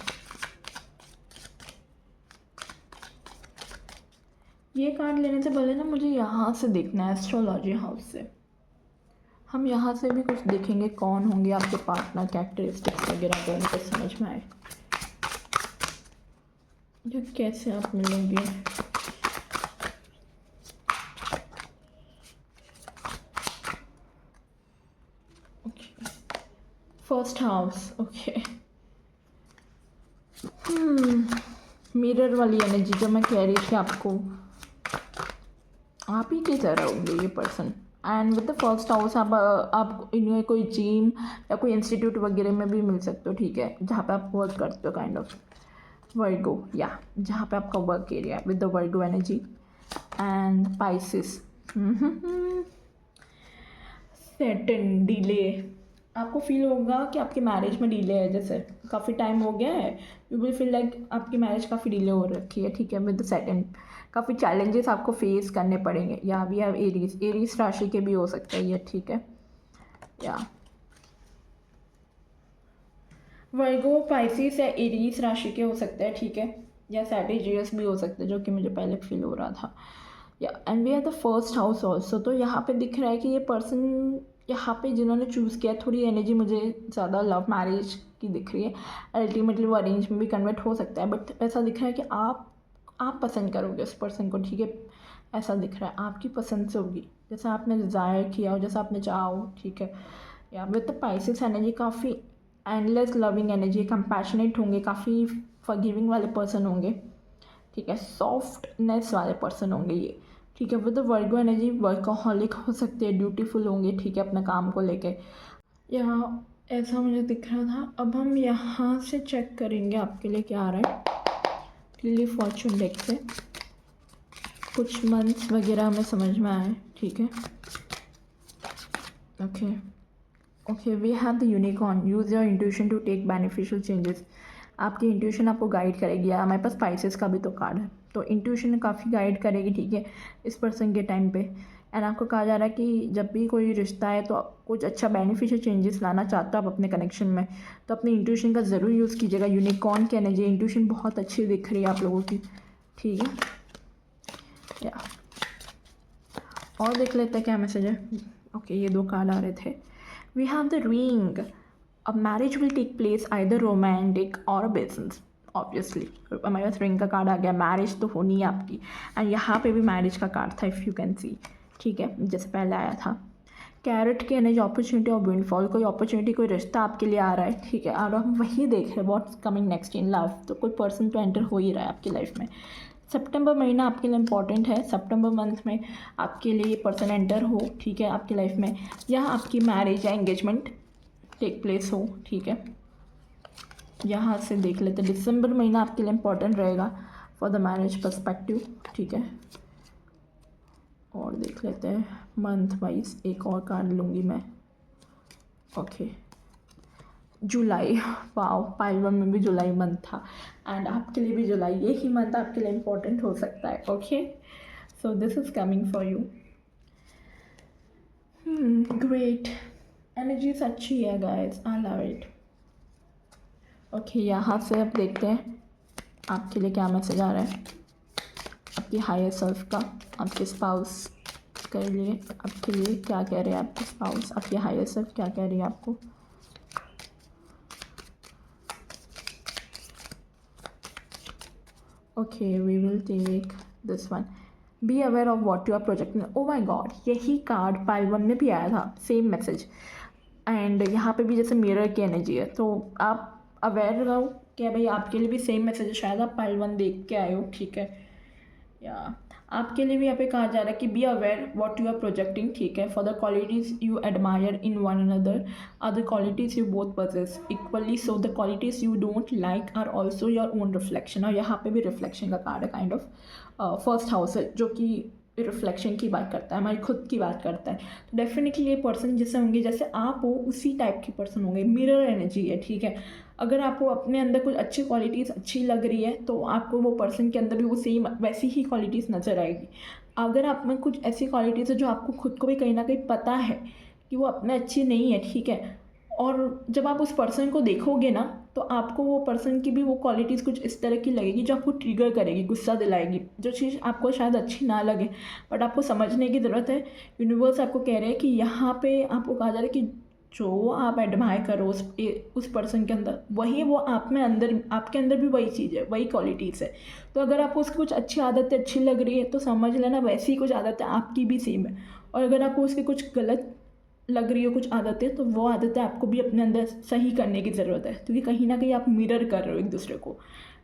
ये कार्ड लेने से पहले ना मुझे यहाँ से देखना है, एस्ट्रोलॉजी हाउस से। हम यहाँ से भी कुछ देखेंगे, कौन होंगे आपके पार्टनर, कैरेक्टरिस्टिक्स वगैरह, तो उनको समझ में आए या कैसे आप मिलोगे। Okay, first house. Okay, mirror वाली एनर्जी जो मैं कह रही थी आपको, आप ही की तरह होंगे ये person. And with the first house आप इन्हें कोई जिम या कोई इंस्टीट्यूट वगैरह में भी मिल सकते हो, ठीक है, जहाँ पे आप वर्क करते हो, काइंड ऑफ वर्गो, या जहाँ पे आपका work area with the Virgo energy. And Pisces, Saturn, delay. आपको फील होगा कि आपकी मैरिज में डिले है, जैसे काफ़ी टाइम हो गया है, यू विल फील लाइक आपकी मैरिज काफ़ी डिले हो रखी है, ठीक है, विद द सैटर्न। काफ़ी चैलेंजेस आपको फेस करने पड़ेंगे। या वी हैव एरीज राशि के भी हो सकता है ये, ठीक है, या वर्गो, पाइसिस या एरीज राशि के हो सकते हैं, ठीक है, या सैजिटेरियस भी हो सकते हैं, जो कि मुझे पहले फील हो रहा था। या and we are the first house also. तो यहाँ पे दिख रहा है कि ये पर्सन यहाँ पे जिन्होंने चूज़ किया, थोड़ी एनर्जी मुझे ज़्यादा लव मैरिज की दिख रही है। अल्टीमेटली वो अरेंज में भी कन्वर्ट हो सकता है, बट ऐसा दिख रहा है कि आप पसंद करोगे उस पर्सन को, ठीक है, ऐसा दिख रहा है, आपकी पसंद से होगी, जैसा आपने डिज़ायर किया हो, जैसा आपने चाहा हो, ठीक है। या विद द पाइसेस एनर्जी, काफ़ी एंडलेस लविंग एनर्जी, कंपैशनेट होंगे, काफ़ी फॉरगिविंग वाले पर्सन होंगे, ठीक है, सॉफ्टनेस वाले पर्सन होंगे ये, ठीक है। With the Virgo energy, workaholic हो सकते हैं, ड्यूटीफुल होंगे, ठीक है, अपने काम को लेके। यहाँ ऐसा मुझे दिख रहा था। अब हम यहाँ से चेक करेंगे आपके लिए क्या आ रहा है लिली फॉर्चून डेक से, कुछ मंथ्स वगैरह हमें समझ में आए, ठीक है। Okay okay, we have the unicorn, use your intuition to take beneficial changes. आपकी इंट्यूशन आपको गाइड करेगी। या हमारे पास स्पाइसेस का भी तो कार्ड है, तो इंट्यूशन काफ़ी गाइड करेगी, ठीक है, इस पर्सन के टाइम पे। एंड आपको कहा जा रहा है कि जब भी कोई रिश्ता है तो कुछ अच्छा बेनिफिशियल चेंजेस लाना चाहते हो आप अपने कनेक्शन में, तो अपनी इंट्यूशन का ज़रूर यूज़ कीजिएगा। यूनिकॉर्न की एनर्जी, इंट्यूशन बहुत अच्छी दिख रही है आप लोगों की, ठीक है। या और देख लेते हैं क्या मैसेज है। ओके, ये दो कार्ड आ रहे थे। We have the ring, a marriage will take place either romantic और बिजनेस, ऑब्वियसली हमारे पास रिंग का कार्ड आ गया, मैरिज तो होनी है आपकी। एंड यहाँ पे भी मैरिज का कार्ड था, इफ़ यू कैन सी, ठीक है, जैसे पहले आया था। कैरेट की एनर्जी, अपॉर्चुनिटी और विंडफॉल, कोई अपॉर्चुनिटी, कोई रिश्ता आपके लिए आ रहा है, ठीक है, और हम वही देख रहे हैं, what's coming next in love, तो कोई पर्सन तो एंटर हो ही रहा है आपकी लाइफ में। सितंबर महीना आपके लिए इम्पॉर्टेंट है। सितंबर मंथ में आपके लिए ये पर्सन एंटर हो, ठीक है, आपकी लाइफ में, या आपकी मैरिज या एंगेजमेंट टेक प्लेस हो, ठीक है। यहाँ से देख लेते हैं, दिसंबर महीना आपके लिए इम्पॉर्टेंट रहेगा फॉर द मैरिज पर्सपेक्टिव, ठीक है। और देख लेते हैं मंथ वाइज, एक और कार्ड लूँगी मैं। ओके, जुलाई, वाओ, पाइल वन में भी जुलाई मंथ था, एंड आपके लिए भी जुलाई, ये ही मंथ आपके लिए इम्पोर्टेंट हो सकता है। Okay, so this is coming for you. Great, energies अच्छी है guys, I love it. Okay, यहाँ से अब देखते हैं आपके लिए क्या मैसेज आ रहा है आपकी हायर सेल्फ का, आपके स्पाउस, कर लिए। आपके लिए क्या कह रहे हैं आपके स्पाउस, आपके हायर सेल्फ क्या कह रही है आपको। Okay, we will take this one. Be aware of what you are projecting. Oh my god, यही कार्ड पाइल 1 में भी आया था, सेम मैसेज। एंड यहाँ पे भी जैसे मिरर की एनर्जी है, तो आप अवेयर रहो कि भाई आपके लिए भी सेम मैसेज है। शायद आप पाइल 1 देख के आए हो, ठीक है। या आपके लिए भी यहाँ पे कहा जा रहा है कि be aware what you are projecting, ठीक है। For the qualities you admire in one another are the qualities you both possess equally, so the qualities you don't like are also your own reflection. और यहाँ पे भी reflection का card है, kind of first house है जो कि reflection की बात करता है, हमारी खुद की बात करता है। तो डेफिनेटली ये पर्सन जैसे होंगे, जैसे आप हो उसी टाइप के पर्सन होंगे। मिरर एनर्जी है, ठीक है। अगर आपको अपने अंदर कुछ अच्छी क्वालिटीज़ अच्छी लग रही है तो आपको वो पर्सन के अंदर भी वो सेम वैसी ही क्वालिटीज़ नज़र आएगी। अगर आप में कुछ ऐसी क्वालिटीज़ है जो आपको खुद को भी कहीं ना कहीं पता है कि वो अपने अच्छी नहीं है, ठीक है, और जब आप उस पर्सन को देखोगे ना तो आपको वो पर्सन की भी वो क्वालिटीज़ कुछ इस तरह की लगेगी जो आपको ट्रिगर करेगी, गुस्सा दिलाएगी। जो चीज़ आपको शायद अच्छी ना लगे, बट आपको समझने की ज़रूरत है। यूनिवर्स आपको कह रहे हैं कि यहाँ पे आपको कहा जा रहा है कि जो आप एडमायर करो उस पर्सन के अंदर, वही वो आप में अंदर, आपके अंदर भी वही चीज़ है, वही क्वालिटीज़ है। तो अगर आपको उसकी कुछ अच्छी आदतें अच्छी लग रही है तो समझ लेना वैसी ही कुछ आदतें आपकी भी सेम है। और अगर आपको उसकी कुछ गलत लग रही हो कुछ आदतें, तो वो आदतें आपको भी अपने अंदर सही करने की ज़रूरत है, क्योंकि कहीं ना कहीं आप मिरर कर रहे हो एक दूसरे को,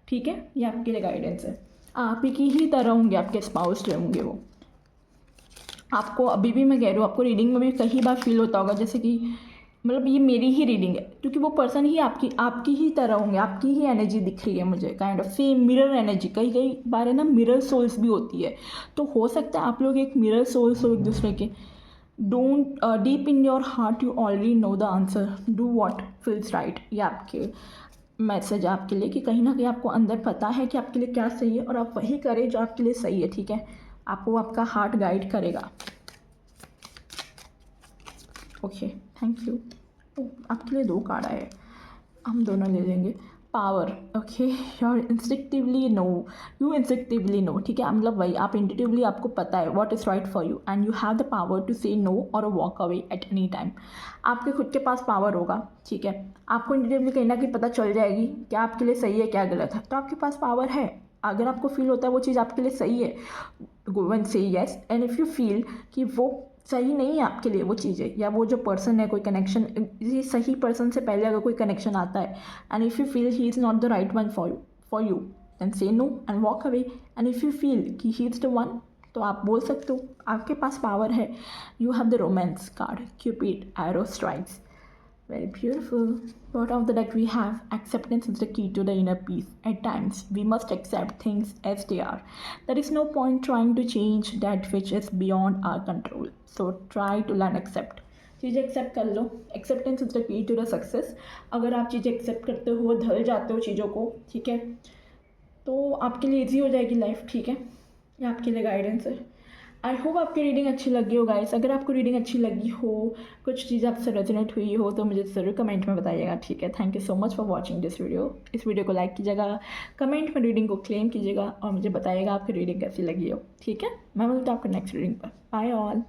ठीक है। ये आपके लिए गाइडेंस है। आप ही की तरह होंगे आपके स्पाउस जो होंगे वो आपको, अभी भी मैं कह रही हूँ, आपको रीडिंग में भी कई बार फील होता होगा जैसे कि मतलब ये मेरी ही रीडिंग है, क्योंकि वो पर्सन ही आपकी ही तरह होंगे, आपकी ही एनर्जी दिख रही है मुझे, kind of same mirror energy. कई कई बार है ना मिरर सोल्स भी होती है, तो हो सकता है आप लोग एक मिरर सोल्स हो एक दूसरे के। Don't deep in your heart you already know the answer, do what feels right. ये आपके मैसेज आपके लिए कि कहीं ना कहीं आपको अंदर पता है कि आपके लिए क्या सही है और आप वही करें जो आपके लिए सही है, ठीक है। आपको आपका हार्ट गाइड करेगा। Okay, thank you. आपके लिए 2 कार्ड आए, हम दोनों ले लेंगे। Power, okay, you instinctively know, ठीक है। मतलब वही आप इंट्यूटिवली आपको पता है what is right for you and you have the power to say no और walk away at any time. आपके खुद के पास पावर होगा, ठीक है। आपको इंट्यूटिवली कहीं ना कहीं पता चल जाएगी क्या आपके लिए सही है क्या गलत है, तो आपके पास पावर है। अगर आपको फील होता है वो चीज़ आपके लिए सही है, गो एंड से yes. And if you feel कि वो सही नहीं है आपके लिए वो चीज़ें, या वो जो पर्सन है, कोई कनेक्शन, ये सही पर्सन से पहले अगर कोई कनेक्शन आता है and if you feel he is not the right one for you and say no and walk away. And if you feel कि ही इज़ द वन, तो आप बोल सकते हो, आपके पास पावर है। You have the romance card, Cupid, arrow strikes, very beautiful. Bottom of the deck we have acceptance is the key to the inner peace. At times we must accept things as they are. There is no point trying to change that which is beyond our control. So try to learn accept. चीज़ें accept कर लो। Acceptance is the key to the success. अगर आप चीज़ें accept करते हो, ढल जाते हो चीज़ों को, ठीक है, तो आपके लिए ईजी हो जाएगी लाइफ, ठीक है। ये आपके लिए गाइडेंस है। आई होप आपकी रीडिंग अच्छी लगी हो गाइस। अगर आपको रीडिंग अच्छी लगी हो, कुछ चीज़ आपसे रेजोनेट हुई हो, तो मुझे ज़रूर कमेंट में बताइएगा, ठीक है। Thank you so much for watching this video. इस वीडियो को लाइक कीजिएगा, कमेंट में रीडिंग को क्लेम कीजिएगा और मुझे बताइएगा आपकी रीडिंग कैसी लगी हो, ठीक है। मैं मिलता हूँ आपको नेक्स्ट रीडिंग पर। Bye all.